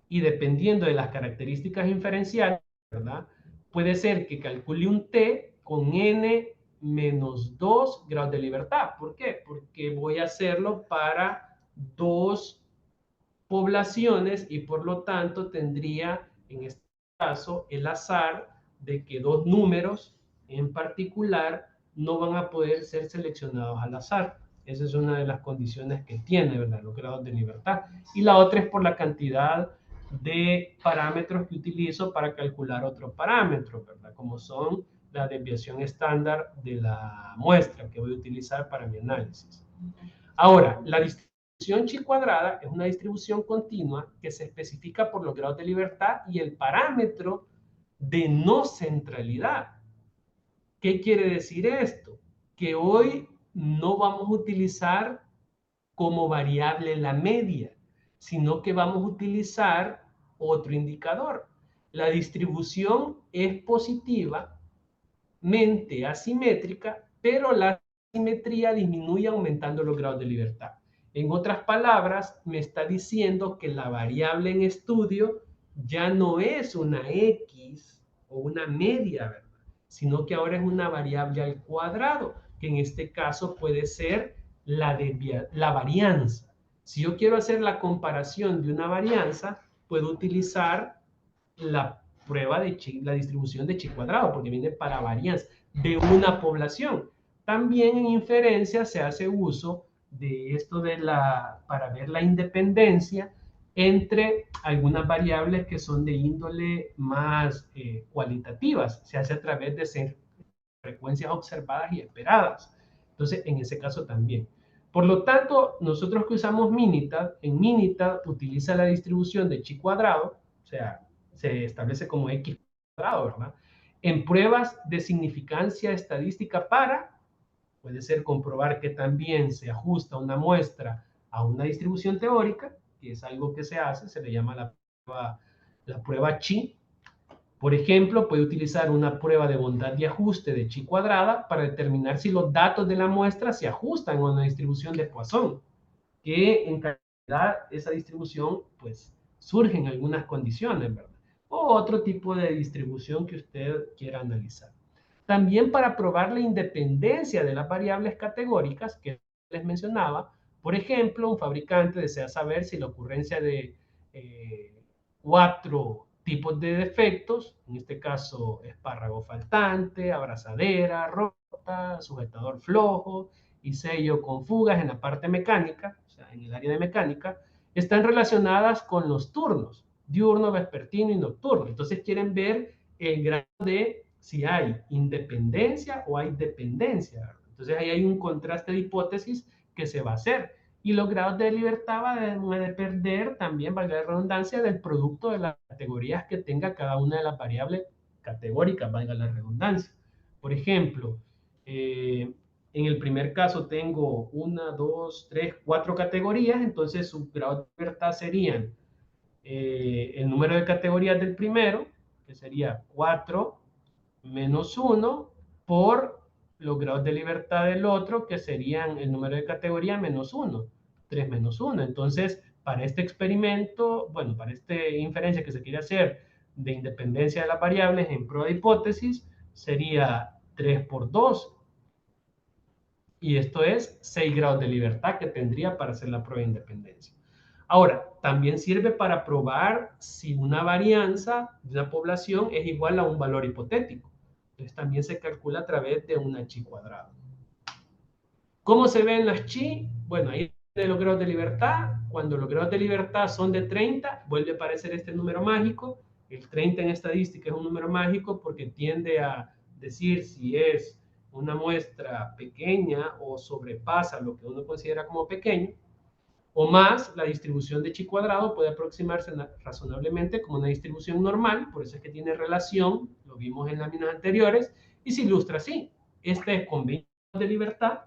y dependiendo de las características inferenciales, ¿verdad? Puede ser que calcule un t con n menos 2 grados de libertad. ¿Por qué? Porque voy a hacerlo para dos poblaciones y por lo tanto tendría en este caso el azar de que dos números en particular no van a poder ser seleccionados al azar. Esa es una de las condiciones que tiene, ¿verdad? Los grados de libertad. Y la otra es por la cantidad de parámetros que utilizo para calcular otro parámetro, ¿verdad? Como son la desviación estándar de la muestra que voy a utilizar para mi análisis. Ahora, la distribución chi cuadrada es una distribución continua que se especifica por los grados de libertad y el parámetro de no centralidad. ¿Qué quiere decir esto? Que hoy no vamos a utilizar como variable la media, sino que vamos a utilizar otro indicador. La distribución es positivamente asimétrica, pero la asimetría disminuye aumentando los grados de libertad. En otras palabras, me está diciendo que la variable en estudio ya no es una X o una media, ¿verdad? Sino que ahora es una variable al cuadrado, que en este caso puede ser la varianza. Si yo quiero hacer la comparación de una varianza, puedo utilizar la prueba de la distribución de chi cuadrado, porque viene para varianza de una población. También en inferencia se hace uso de esto para ver la independencia entre algunas variables que son de índole más cualitativas. Se hace a través de frecuencias observadas y esperadas. Entonces, en ese caso también. Por lo tanto, nosotros que usamos Minitab, en Minitab utiliza la distribución de chi cuadrado, o sea, se establece como x cuadrado, ¿verdad? En pruebas de significancia estadística puede ser comprobar que también se ajusta una muestra a una distribución teórica, que es algo que se hace, se le llama la prueba chi. Por ejemplo, puede utilizar una prueba de bondad de ajuste de chi cuadrada para determinar si los datos de la muestra se ajustan a una distribución de Poisson, que en realidad esa distribución pues surge en algunas condiciones, ¿verdad? O otro tipo de distribución que usted quiera analizar. También para probar la independencia de las variables categóricas que les mencionaba, por ejemplo, un fabricante desea saber si la ocurrencia de 4 tipos de defectos, en este caso espárrago faltante, abrazadera rota, sujetador flojo y sello con fugas en la parte mecánica, o sea, en el área de mecánica, están relacionadas con los turnos, diurno, vespertino y nocturno. Entonces quieren ver el grado de si hay independencia o hay dependencia. Entonces ahí hay un contraste de hipótesis que se va a hacer. Y los grados de libertad van a depender también, valga la redundancia, del producto de las categorías que tenga cada una de las variables categóricas, valga la redundancia. Por ejemplo, en el primer caso tengo 1, 2, 3, 4 categorías, entonces sus grados de libertad serían el número de categorías del primero, que sería 4 menos 1 por los grados de libertad del otro, que serían el número de categoría menos 1, 3 menos 1. Entonces, para este experimento, bueno, para esta inferencia que se quiere hacer de independencia de las variables en prueba de hipótesis, sería 3 por 2. Y esto es 6 grados de libertad que tendría para hacer la prueba de independencia. Ahora, también sirve para probar si una varianza de una población es igual a un valor hipotético. Entonces también se calcula a través de una chi cuadrada. ¿Cómo se ven las chi? Bueno, ahí de los grados de libertad. Cuando los grados de libertad son de 30, vuelve a aparecer este número mágico. El 30 en estadística es un número mágico porque tiende a decir si es una muestra pequeña o sobrepasa lo que uno considera como pequeño, o más, la distribución de chi cuadrado puede aproximarse razonablemente como una distribución normal, por eso es que tiene relación, lo vimos en láminas anteriores, y se ilustra así. Esta es con 20 de libertad,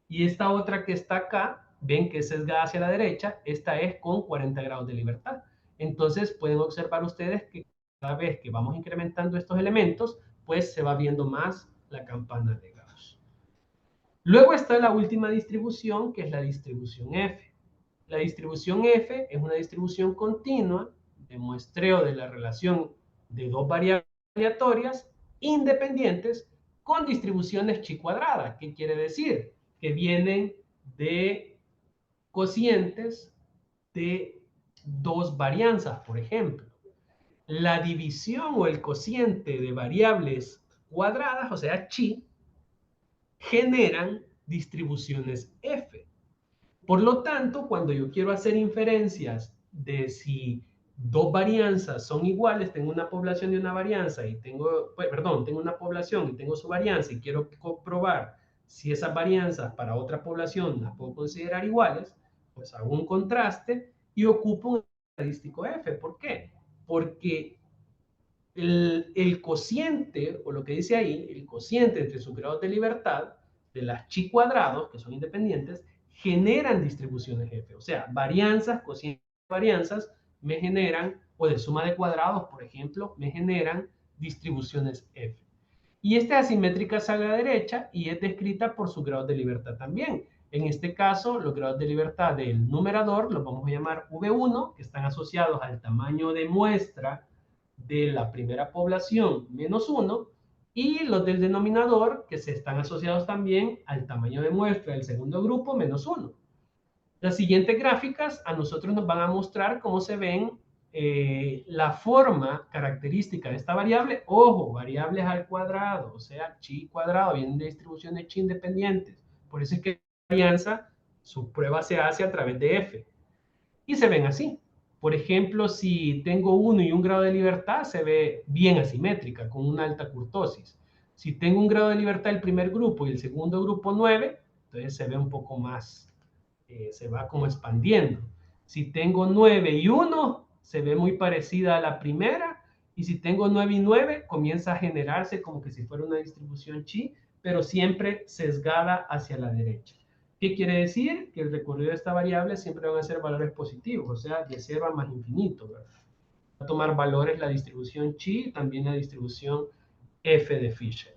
y esta otra que está acá, ven que es sesgada hacia la derecha, esta es con 40 grados de libertad. Entonces pueden observar ustedes que cada vez que vamos incrementando estos elementos, pues se va viendo más la campana de Gauss. Luego está la última distribución, que es la distribución F. La distribución F es una distribución continua de muestreo de la relación de dos variables aleatorias independientes con distribuciones chi cuadrada. ¿Qué quiere decir? Que vienen de cocientes de dos varianzas, por ejemplo. La división o el cociente de variables cuadradas, o sea, chi, generan distribuciones F. Por lo tanto, cuando yo quiero hacer inferencias de si dos varianzas son iguales, tengo una población de una varianza y tengo, perdón, tengo una población y tengo su varianza y quiero comprobar si esas varianzas para otra población las puedo considerar iguales, pues hago un contraste y ocupo un estadístico F. ¿Por qué? Porque el cociente, o lo que dice ahí, el cociente entre sus grados de libertad de las chi cuadrados, que son independientes, generan distribuciones F. O sea, varianzas, cocientes de varianzas, me generan, o de suma de cuadrados, por ejemplo, me generan distribuciones F. Y esta asimétrica sale a la derecha y es descrita por sus grados de libertad también. En este caso, los grados de libertad del numerador los vamos a llamar V1, que están asociados al tamaño de muestra de la primera población menos 1, y los del denominador, que se están asociados también al tamaño de muestra del segundo grupo menos 1. Las siguientes gráficas a nosotros nos van a mostrar cómo se ven la forma característica de esta variable. Ojo, variables al cuadrado, o sea, chi cuadrado, vienen de distribuciones chi independientes. Por eso es que la varianza, su prueba se hace a través de f. Y se ven así. Por ejemplo, si tengo 1 y un grado de libertad, se ve bien asimétrica, con una alta kurtosis. Si tengo un grado de libertad el primer grupo y el segundo grupo 9, entonces se ve un poco más, se va como expandiendo. Si tengo 9 y 1, se ve muy parecida a la primera. Y si tengo 9 y 9, comienza a generarse como que si fuera una distribución chi, pero siempre sesgada hacia la derecha. ¿Qué quiere decir? Que el recorrido de esta variable siempre van a ser valores positivos, o sea, de 0 a más infinito, ¿verdad? Va a tomar valores la distribución chi, también la distribución f de Fisher.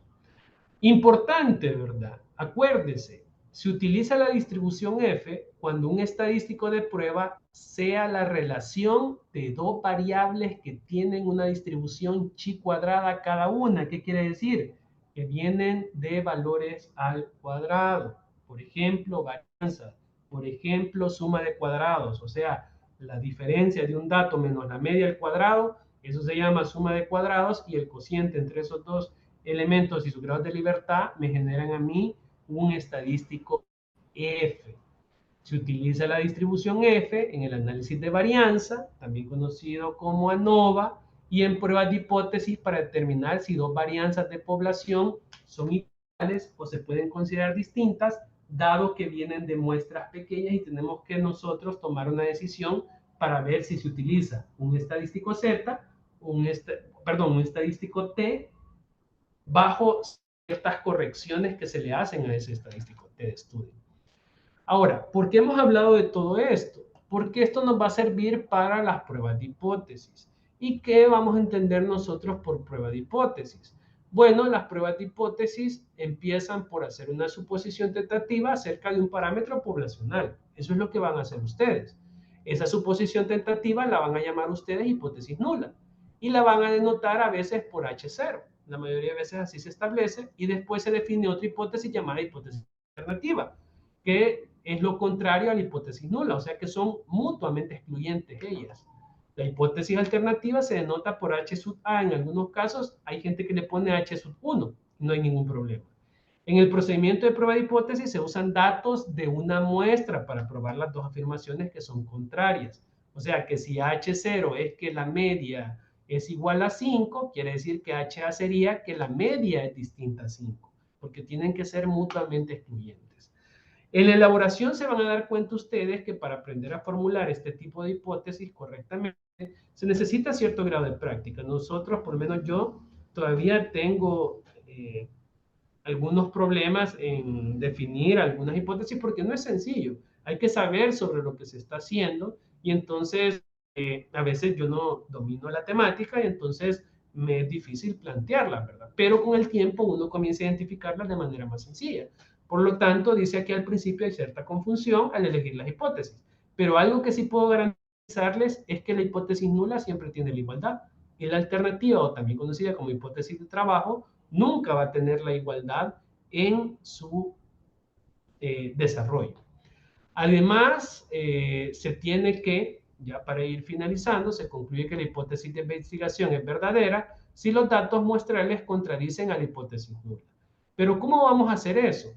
Importante, ¿verdad? Acuérdese, se utiliza la distribución f cuando un estadístico de prueba sea la relación de dos variables que tienen una distribución chi cuadrada cada una. ¿Qué quiere decir? Que vienen de valores al cuadrado. Por ejemplo, varianza. Por ejemplo, suma de cuadrados. O sea, la diferencia de un dato menos la media al cuadrado, eso se llama suma de cuadrados, y el cociente entre esos dos elementos y sus grados de libertad me generan a mí un estadístico F. Se utiliza la distribución F en el análisis de varianza, también conocido como ANOVA, y en pruebas de hipótesis para determinar si dos varianzas de población son iguales o se pueden considerar distintas, dado que vienen de muestras pequeñas y tenemos que nosotros tomar una decisión para ver si se utiliza un estadístico Z, un estadístico T, bajo ciertas correcciones que se le hacen a ese estadístico de estudio. Ahora, ¿por qué hemos hablado de todo esto? Porque esto nos va a servir para las pruebas de hipótesis. ¿Y qué vamos a entender nosotros por prueba de hipótesis? Bueno, las pruebas de hipótesis empiezan por hacer una suposición tentativa acerca de un parámetro poblacional. Eso es lo que van a hacer ustedes. Esa suposición tentativa la van a llamar ustedes hipótesis nula y la van a denotar a veces por H0. La mayoría de veces así se establece y después se define otra hipótesis llamada hipótesis alternativa, que es lo contrario a la hipótesis nula, o sea que son mutuamente excluyentes ellas. La hipótesis alternativa se denota por H sub A. En algunos casos hay gente que le pone H sub 1, no hay ningún problema. En el procedimiento de prueba de hipótesis se usan datos de una muestra para probar las dos afirmaciones que son contrarias. O sea que si H0 es que la media es igual a 5, quiere decir que HA sería que la media es distinta a 5, porque tienen que ser mutuamente excluyentes. En la elaboración se van a dar cuenta ustedes que para aprender a formular este tipo de hipótesis correctamente se necesita cierto grado de práctica. Nosotros, por lo menos yo, todavía tengo algunos problemas en definir algunas hipótesis porque no es sencillo. Hay que saber sobre lo que se está haciendo y entonces a veces yo no domino la temática y entonces me es difícil plantearla, ¿verdad? Pero con el tiempo uno comienza a identificarlas de manera más sencilla. Por lo tanto, dice aquí al principio hay cierta confusión al elegir las hipótesis. Pero algo que sí puedo garantizarles es que la hipótesis nula siempre tiene la igualdad. Y la alternativa, o también conocida como hipótesis de trabajo, nunca va a tener la igualdad en su desarrollo. Además, se tiene que, ya para ir finalizando, se concluye que la hipótesis de investigación es verdadera si los datos muestrales contradicen a la hipótesis nula. Pero ¿cómo vamos a hacer eso?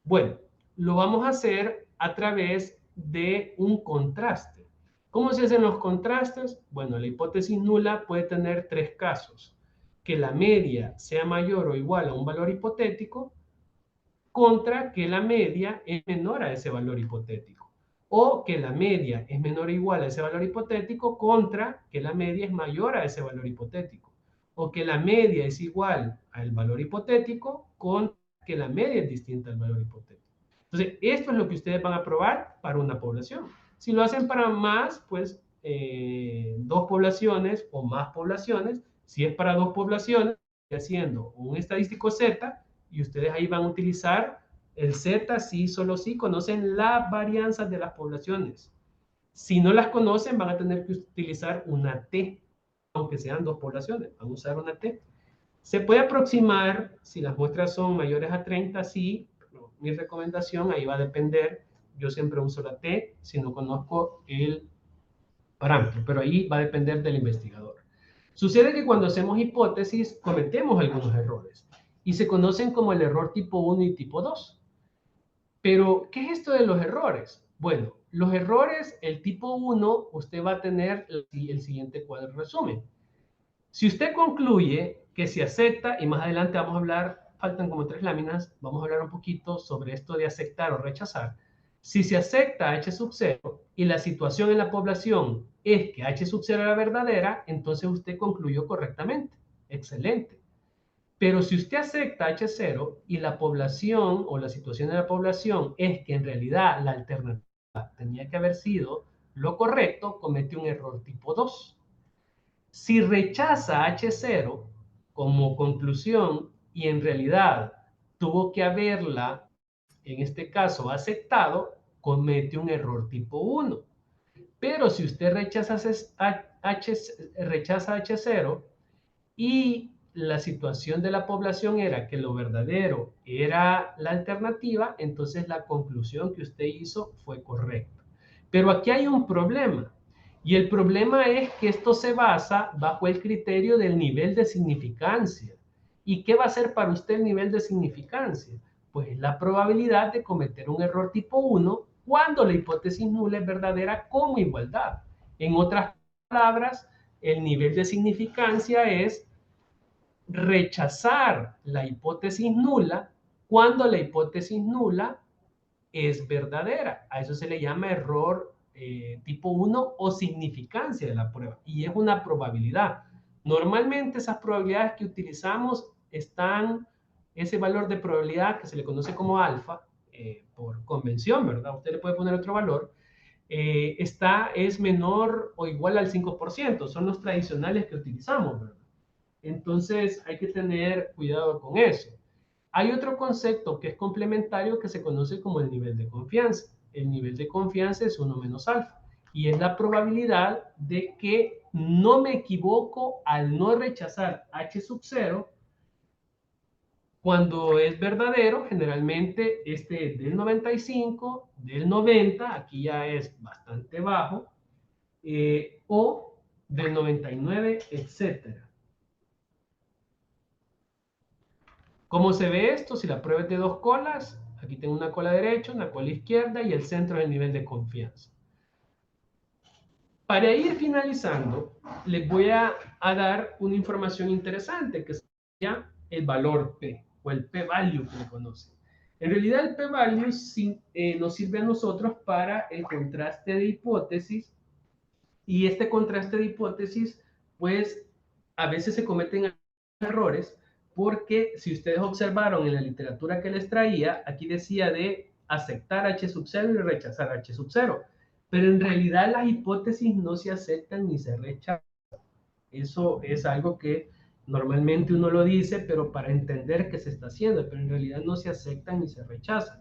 Bueno, lo vamos a hacer a través de un contraste. ¿Cómo se hacen los contrastes? Bueno, la hipótesis nula puede tener tres casos. Que la media sea mayor o igual a un valor hipotético, contra que la media es menor a ese valor hipotético. O que la media es menor o igual a ese valor hipotético contra que la media es mayor a ese valor hipotético. O que la media es igual al valor hipotético contra que la media es distinta al valor hipotético. Entonces, esto es lo que ustedes van a probar para una población. Si lo hacen para más, pues dos poblaciones o más poblaciones. Si es para dos poblaciones, haciendo un estadístico Z, y ustedes ahí van a utilizar el Z si solo si conocen las varianzas de las poblaciones. Si no las conocen, van a tener que utilizar una T, aunque sean dos poblaciones, van a usar una T. Se puede aproximar, si las muestras son mayores a 30, sí, pero mi recomendación ahí va a depender. Yo siempre uso la T si no conozco el parámetro, pero ahí va a depender del investigador. Sucede que cuando hacemos hipótesis cometemos algunos errores y se conocen como el error tipo 1 y tipo 2. Pero, ¿qué es esto de los errores? Bueno, los errores, el tipo 1, usted va a tener el siguiente cuadro de resumen. Si usted concluye que se acepta, y más adelante vamos a hablar, faltan como 3 láminas, vamos a hablar un poquito sobre esto de aceptar o rechazar. Si se acepta H sub 0 y la situación en la población es que H sub 0 era verdadera, entonces usted concluyó correctamente. Excelente. Pero si usted acepta H0 y la población o la situación de la población es que en realidad la alternativa tenía que haber sido lo correcto, comete un error tipo 2. Si rechaza H0 como conclusión y en realidad tuvo que haberla, en este caso, aceptado, comete un error tipo 1. Pero si usted rechaza H0 y la situación de la población era que lo verdadero era la alternativa, entonces la conclusión que usted hizo fue correcta. Pero aquí hay un problema. Y el problema es que esto se basa bajo el criterio del nivel de significancia. ¿Y qué va a ser para usted el nivel de significancia? Pues la probabilidad de cometer un error tipo 1 cuando la hipótesis nula es verdadera como igualdad. En otras palabras, el nivel de significancia es rechazar la hipótesis nula cuando la hipótesis nula es verdadera. A eso se le llama error tipo 1 o significancia de la prueba. Y es una probabilidad. Normalmente esas probabilidades que utilizamos están, ese valor de probabilidad que se le conoce como alfa, por convención, ¿verdad? Usted le puede poner otro valor, es menor o igual al 5%. Son los tradicionales que utilizamos, ¿verdad? Entonces hay que tener cuidado con eso. Hay otro concepto que es complementario que se conoce como el nivel de confianza. El nivel de confianza es 1 menos alfa y es la probabilidad de que no me equivoco al no rechazar H sub 0. Cuando es verdadero, generalmente este es del 95, del 90, aquí ya es bastante bajo, o del 99, etcétera. ¿Cómo se ve esto? Si la prueba es de dos colas, aquí tengo una cola derecha, una cola izquierda y el centro es el nivel de confianza. Para ir finalizando, les voy a dar una información interesante que sería el valor P o el P-value que le conocen. En realidad el P-value nos sirve a nosotros para el contraste de hipótesis y este contraste de hipótesis, pues a veces se cometen errores porque si ustedes observaron en la literatura que les traía, aquí decía de aceptar H sub 0 y rechazar H sub 0. Pero en realidad las hipótesis no se aceptan ni se rechazan. Eso es algo que normalmente uno lo dice, pero para entender qué se está haciendo, pero en realidad no se aceptan ni se rechazan.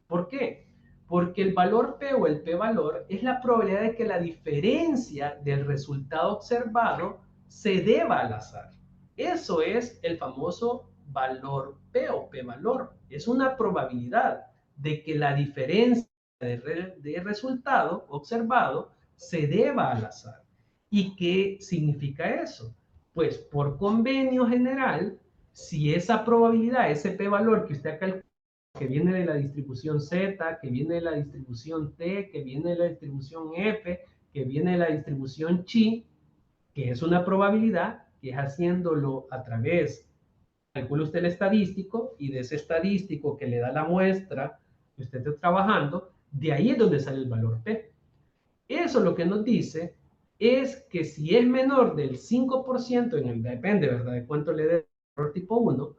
¿Por qué? Porque el valor P o el P-valor es la probabilidad de que la diferencia del resultado observado se deba al azar. Eso es el famoso valor P o P-valor. Es una probabilidad de que la diferencia de resultado observado se deba al azar. ¿Y qué significa eso? Pues por convenio general, si esa probabilidad, ese p-valor que usted ha calculado, que viene de la distribución Z, que viene de la distribución T, que viene de la distribución F, que viene de la distribución Chi, que es una probabilidad, que es haciéndolo a través, calcula usted el estadístico y de ese estadístico que le da la muestra que usted está trabajando, de ahí es donde sale el valor P. Eso lo que nos dice es que si es menor del 5%, depende, ¿verdad?, de cuánto le dé el error tipo 1,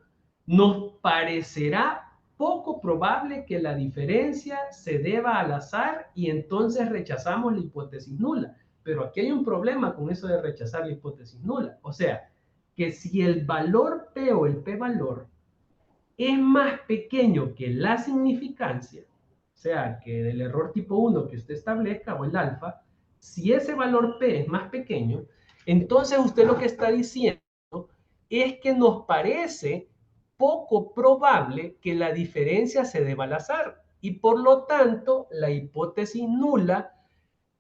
nos parecerá poco probable que la diferencia se deba al azar y entonces rechazamos la hipótesis nula. Pero aquí hay un problema con eso de rechazar la hipótesis nula. O sea, que si el valor P o el P-valor es más pequeño que la significancia, o sea, que del error tipo 1 que usted establezca o el alfa, si ese valor P es más pequeño, entonces usted lo que está diciendo es que nos parece poco probable que la diferencia se deba al azar y por lo tanto la hipótesis nula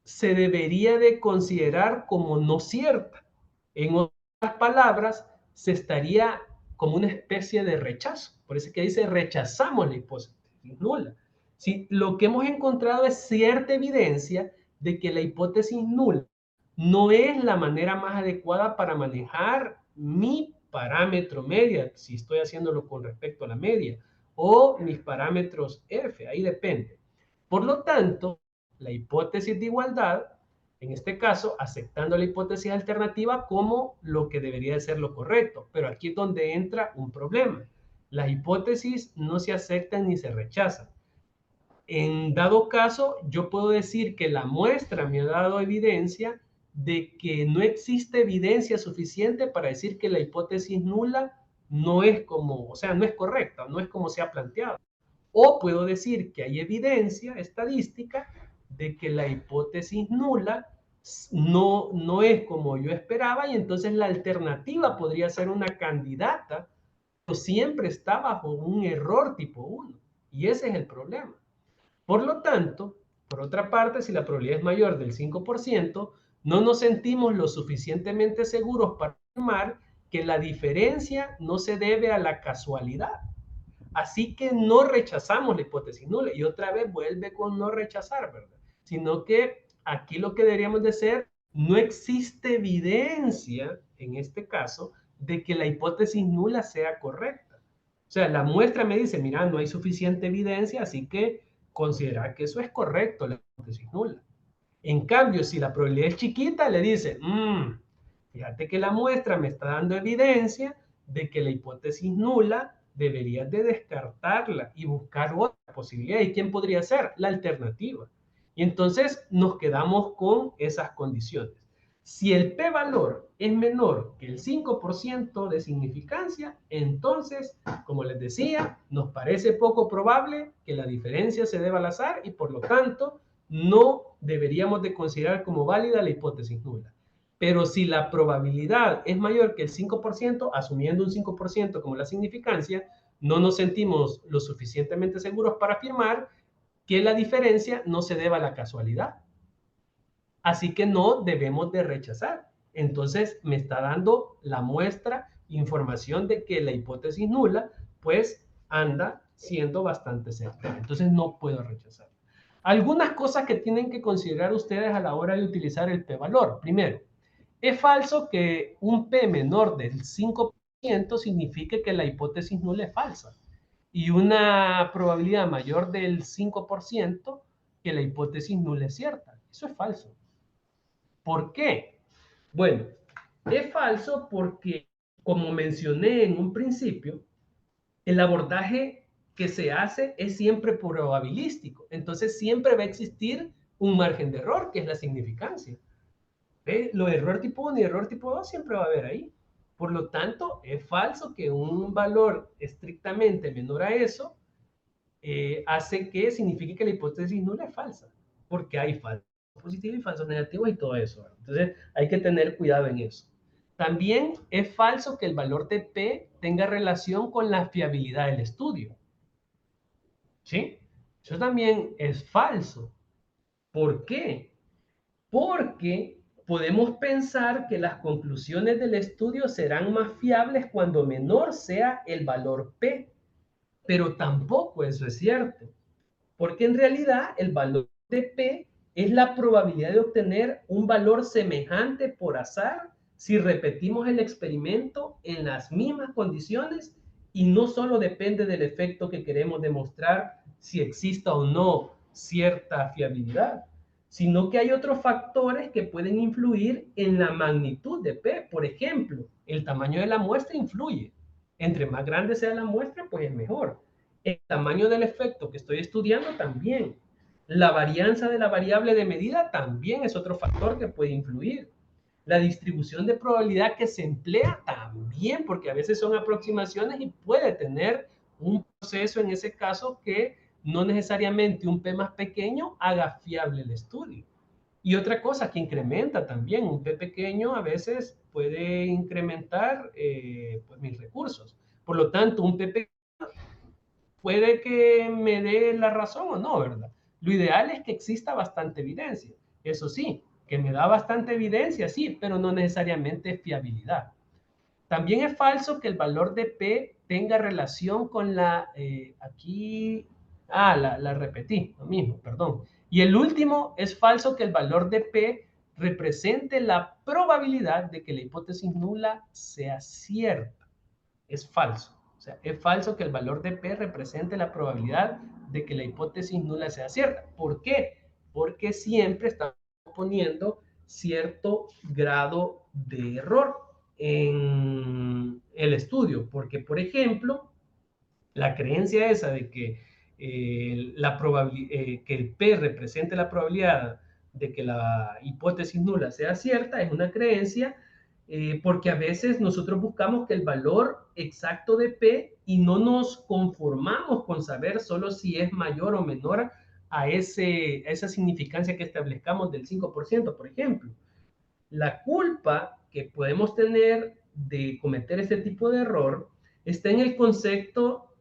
se debería de considerar como no cierta. En otras palabras, se estaría como una especie de rechazo. Por eso es que dice rechazamos la hipótesis nula. Si lo que hemos encontrado es cierta evidencia de que la hipótesis nula no es la manera más adecuada para manejar mi parámetro media, si estoy haciéndolo con respecto a la media, o mis parámetros F, ahí depende. Por lo tanto, la hipótesis de igualdad, en este caso, aceptando la hipótesis alternativa como lo que debería de ser lo correcto. Pero aquí es donde entra un problema. Las hipótesis no se aceptan ni se rechazan. En dado caso, yo puedo decir que la muestra me ha dado evidencia de que no existe evidencia suficiente para decir que la hipótesis nula no es como, o sea, no es correcta, no es como se ha planteado. O puedo decir que hay evidencia estadística de que la hipótesis nula no es como yo esperaba y entonces la alternativa podría ser una candidata, pero siempre está bajo un error tipo 1. Y ese es el problema. Por lo tanto, por otra parte, si la probabilidad es mayor del 5%, no nos sentimos lo suficientemente seguros para afirmar que la diferencia no se debe a la casualidad. Así que no rechazamos la hipótesis nula. Y otra vez vuelve con no rechazar, ¿verdad? Sino que aquí lo que deberíamos de ser, no existe evidencia, en este caso, de que la hipótesis nula sea correcta. O sea, la muestra me dice, mira, no hay suficiente evidencia, así que considerar que eso es correcto, la hipótesis nula. En cambio, si la probabilidad es chiquita, le dice, fíjate que la muestra me está dando evidencia de que la hipótesis nula deberías de descartarla y buscar otra posibilidad. ¿Y quién podría ser? La alternativa. Y entonces nos quedamos con esas condiciones. Si el p-valor es menor que el 5% de significancia, entonces, como les decía, nos parece poco probable que la diferencia se deba al azar y por lo tanto no deberíamos de considerar como válida la hipótesis nula. Pero si la probabilidad es mayor que el 5%, asumiendo un 5% como la significancia, no nos sentimos lo suficientemente seguros para afirmar que la diferencia no se deba a la casualidad. Así que no debemos de rechazar. Entonces me está dando la muestra, información de que la hipótesis nula, pues anda siendo bastante certera. Entonces no puedo rechazar. Algunas cosas que tienen que considerar ustedes a la hora de utilizar el p-valor. Primero, es falso que un p menor del 5% signifique que la hipótesis nula es falsa. Y una probabilidad mayor del 5% que la hipótesis nula es cierta. Eso es falso. ¿Por qué? Bueno, es falso porque, como mencioné en un principio, el abordaje que se hace es siempre probabilístico. Entonces siempre va a existir un margen de error, que es la significancia. Lo de error tipo 1 y error tipo 2 siempre va a haber ahí. Por lo tanto, es falso que un valor estrictamente menor a eso hace que signifique que la hipótesis nula es falsa, porque hay falsos positivos y falsos negativos y todo eso. Entonces hay que tener cuidado en eso. También es falso que el valor de P tenga relación con la fiabilidad del estudio. ¿Sí? Eso también es falso. ¿Por qué? Porque podemos pensar que las conclusiones del estudio serán más fiables cuando menor sea el valor P, pero tampoco eso es cierto. Porque en realidad el valor de P es la probabilidad de obtener un valor semejante por azar si repetimos el experimento en las mismas condiciones y no solo depende del efecto que queremos demostrar si exista o no cierta fiabilidad, sino que hay otros factores que pueden influir en la magnitud de P. Por ejemplo, el tamaño de la muestra influye. Entre más grande sea la muestra, pues es mejor. El tamaño del efecto que estoy estudiando también. La varianza de la variable de medida también es otro factor que puede influir. La distribución de probabilidad que se emplea también, porque a veces son aproximaciones y puede tener un proceso en ese caso que no necesariamente un P más pequeño haga fiable el estudio. Y otra cosa que incrementa también, un P pequeño a veces puede incrementar pues, mis recursos. Por lo tanto, un P pequeño puede que me dé la razón o no, ¿verdad? Lo ideal es que exista bastante evidencia. Eso sí, que me da bastante evidencia, sí, pero no necesariamente fiabilidad. También es falso que el valor de P tenga relación con la repetí, lo mismo, perdón. Y el último, es falso que el valor de P represente la probabilidad de que la hipótesis nula sea cierta. Es falso. O sea, es falso que el valor de P represente la probabilidad de que la hipótesis nula sea cierta. ¿Por qué? Porque siempre estamos poniendo cierto grado de error en el estudio. Porque, por ejemplo, la creencia esa de que, que el P represente la probabilidad de que la hipótesis nula sea cierta es una creencia porque a veces nosotros buscamos que el valor exacto de P y no nos conformamos con saber solo si es mayor o menor a esa significancia que establezcamos del 5%, por ejemplo. La culpa que podemos tener de cometer este tipo de error está en el concepto,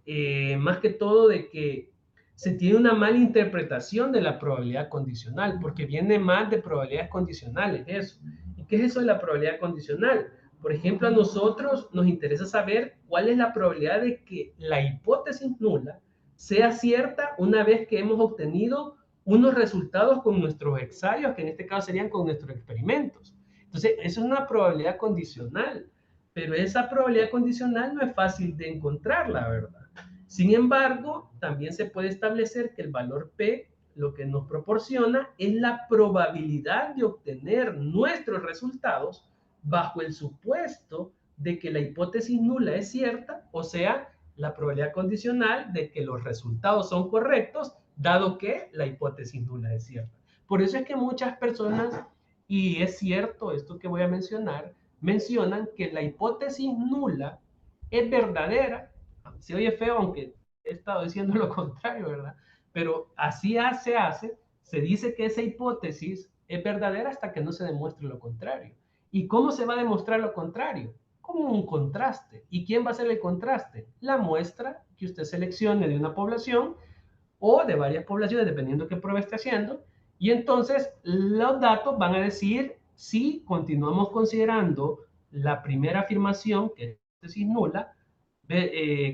más que todo, de que se tiene una mala interpretación de la probabilidad condicional, porque viene más de probabilidades condicionales eso. ¿Y qué es eso de la probabilidad condicional? Por ejemplo, a nosotros nos interesa saber cuál es la probabilidad de que la hipótesis nula sea cierta una vez que hemos obtenido unos resultados con nuestros ensayos, que en este caso serían con nuestros experimentos. Entonces, eso es una probabilidad condicional, pero esa probabilidad condicional no es fácil de encontrar, la verdad. Sin embargo, también se puede establecer que el valor P lo que nos proporciona es la probabilidad de obtener nuestros resultados bajo el supuesto de que la hipótesis nula es cierta, o sea, la probabilidad condicional de que los resultados son correctos, dado que la hipótesis nula es cierta. Por eso es que muchas personas Y es cierto, esto que voy a mencionar, mencionan que la hipótesis nula es verdadera. Se oye feo, aunque he estado diciendo lo contrario, ¿verdad? Pero así se hace, se dice que esa hipótesis es verdadera hasta que no se demuestre lo contrario. ¿Y cómo se va a demostrar lo contrario? Como un contraste. ¿Y quién va a hacer el contraste? La muestra que usted seleccione de una población o de varias poblaciones, dependiendo qué prueba esté haciendo, y entonces los datos van a decir si continuamos considerando la primera afirmación, que es hipótesis nula,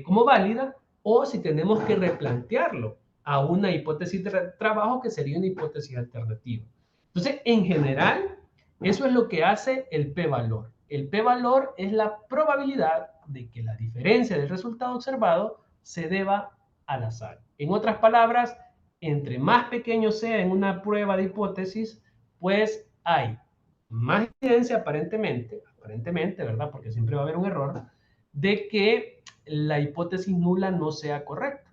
como válida, o si tenemos que replantearlo a una hipótesis de trabajo que sería una hipótesis alternativa. Entonces, en general, eso es lo que hace el p-valor. El p-valor es la probabilidad de que la diferencia del resultado observado se deba al azar. En otras palabras, entre más pequeño sea en una prueba de hipótesis, pues hay más evidencia aparentemente, ¿verdad? Porque siempre va a haber un error, de que la hipótesis nula no sea correcta.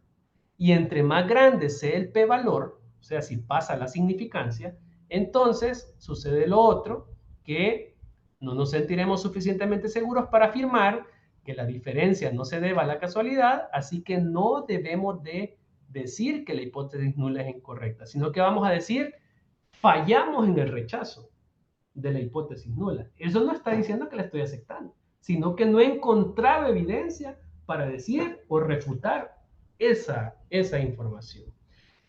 Y entre más grande sea el p-valor, o sea, si pasa la significancia, entonces sucede lo otro, que no nos sentiremos suficientemente seguros para afirmar que la diferencia no se deba a la casualidad, así que no debemos de decir que la hipótesis nula es incorrecta, sino que vamos a decir, fallamos en el rechazo de la hipótesis nula. Eso no está diciendo que la estoy aceptando, sino que no he encontrado evidencia para decir o refutar esa información.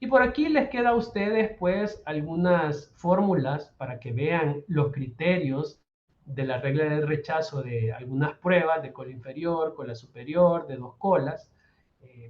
Y por aquí les queda a ustedes pues algunas fórmulas para que vean los criterios de la regla de rechazo de algunas pruebas de cola inferior, cola superior, de dos colas.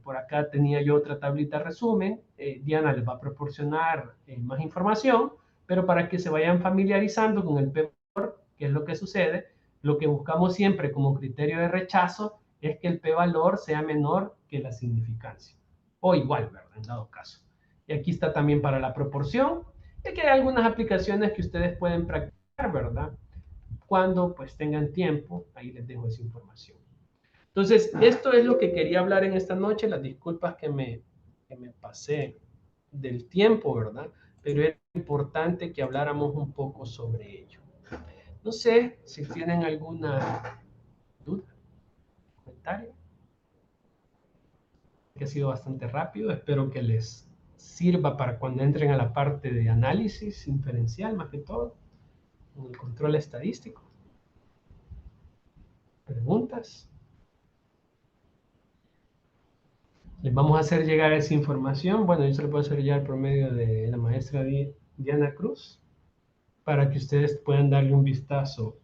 Por acá tenía yo otra tablita resumen. Diana les va a proporcionar más información, pero para que se vayan familiarizando con el p-valor, que es lo que sucede, lo que buscamos siempre como criterio de rechazo es que el p-valor sea menor que la significancia, o igual, ¿verdad? En dado caso. Y aquí está también para la proporción, y que hay algunas aplicaciones que ustedes pueden practicar, ¿verdad? Cuando pues tengan tiempo, ahí les dejo esa información. Entonces, esto es lo que quería hablar en esta noche. Las disculpas que me pasé del tiempo, ¿verdad? Pero es importante que habláramos un poco sobre ello. No sé si tienen alguna duda, comentario, que ha sido bastante rápido. Espero que les sirva para cuando entren a la parte de análisis inferencial, más que todo, en el control estadístico. ¿Preguntas? Les vamos a hacer llegar esa información. Bueno, yo se lo puedo hacer llegar por medio de la maestra Diana Cruz, para que ustedes puedan darle un vistazo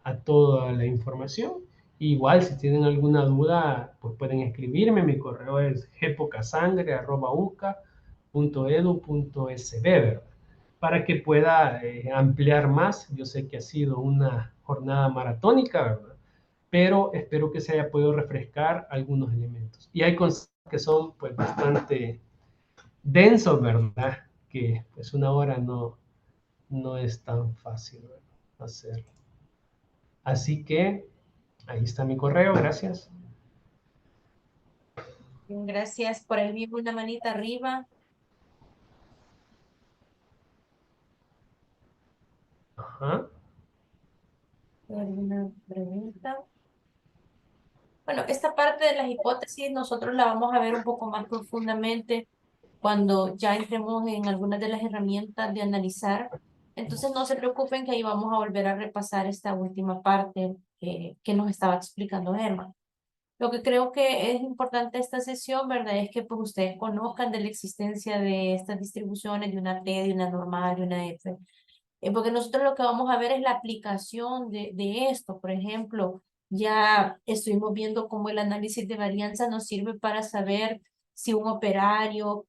a toda la información. Igual, si tienen alguna duda, pues pueden escribirme. Mi correo es gpocasangre@uca.edu.sb, ¿verdad? Para que pueda ampliar más. Yo sé que ha sido una jornada maratónica, ¿verdad? Pero espero que se haya podido refrescar algunos elementos. Y hay cosas que son pues bastante densos, ¿verdad? Que pues una hora no es tan fácil, ¿verdad? Hacerlo. Así que ahí está mi correo, gracias. Gracias. Por ahí vi una manita arriba. Ajá. ¿Alguna pregunta? Bueno, esta parte de las hipótesis nosotros la vamos a ver un poco más profundamente cuando ya entremos en algunas de las herramientas de analizar. Entonces no se preocupen que ahí vamos a volver a repasar esta última parte que nos estaba explicando Germán. Lo que creo que es importante esta sesión, ¿verdad? Es que pues ustedes conozcan de la existencia de estas distribuciones, de una T, de una normal, de una F. Porque nosotros lo que vamos a ver es la aplicación de esto. Por ejemplo, ya estuvimos viendo cómo el análisis de varianza nos sirve para saber si un operario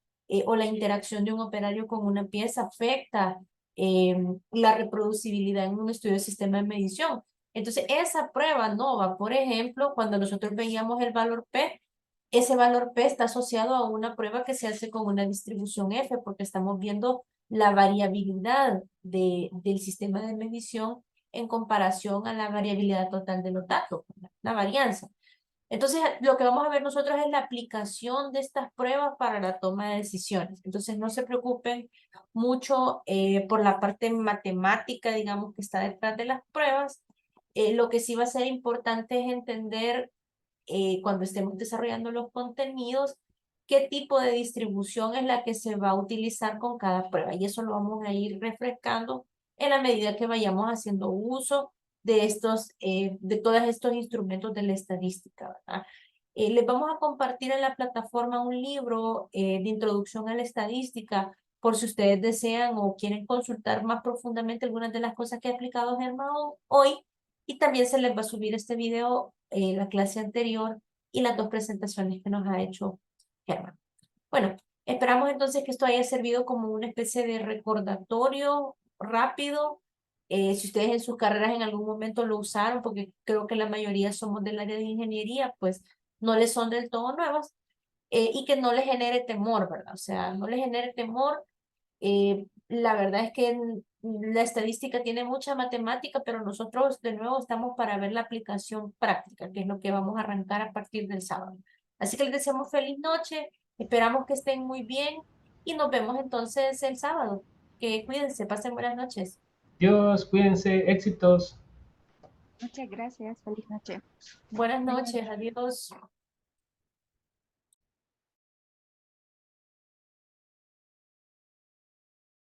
o la interacción de un operario con una pieza afecta eh, la reproducibilidad en un estudio de sistema de medición. Entonces, esa prueba NOVA, por ejemplo, cuando nosotros veíamos el valor P, ese valor P está asociado a una prueba que se hace con una distribución F, porque estamos viendo la variabilidad del sistema de medición en comparación a la variabilidad total de los datos, la varianza. Entonces, lo que vamos a ver nosotros es la aplicación de estas pruebas para la toma de decisiones. Entonces, no se preocupen mucho por la parte matemática, digamos, que está detrás de las pruebas. Lo que sí va a ser importante es entender cuando estemos desarrollando los contenidos, qué tipo de distribución es la que se va a utilizar con cada prueba. Y eso lo vamos a ir refrescando en la medida que vayamos haciendo uso de todos estos instrumentos de la estadística, ¿verdad? Les vamos a compartir en la plataforma un libro de introducción a la estadística, por si ustedes desean o quieren consultar más profundamente algunas de las cosas que ha explicado Germán hoy. Y también se les va a subir este video, la clase anterior y las dos presentaciones que nos ha hecho Germán. Bueno, esperamos entonces que esto haya servido como una especie de recordatorio rápido. Si ustedes en sus carreras en algún momento lo usaron, porque creo que la mayoría somos del área de ingeniería, pues no les son del todo nuevas, y que no les genere temor, ¿verdad? O sea, no les genere temor. La verdad es que la estadística tiene mucha matemática, pero nosotros de nuevo estamos para ver la aplicación práctica, que es lo que vamos a arrancar a partir del sábado. Así que les deseamos feliz noche, esperamos que estén muy bien y nos vemos entonces el sábado. Que cuídense, pasen buenas noches. Dios, cuídense, éxitos. Muchas gracias. Feliz noche. Buenas Bye, bye. noches, adiós.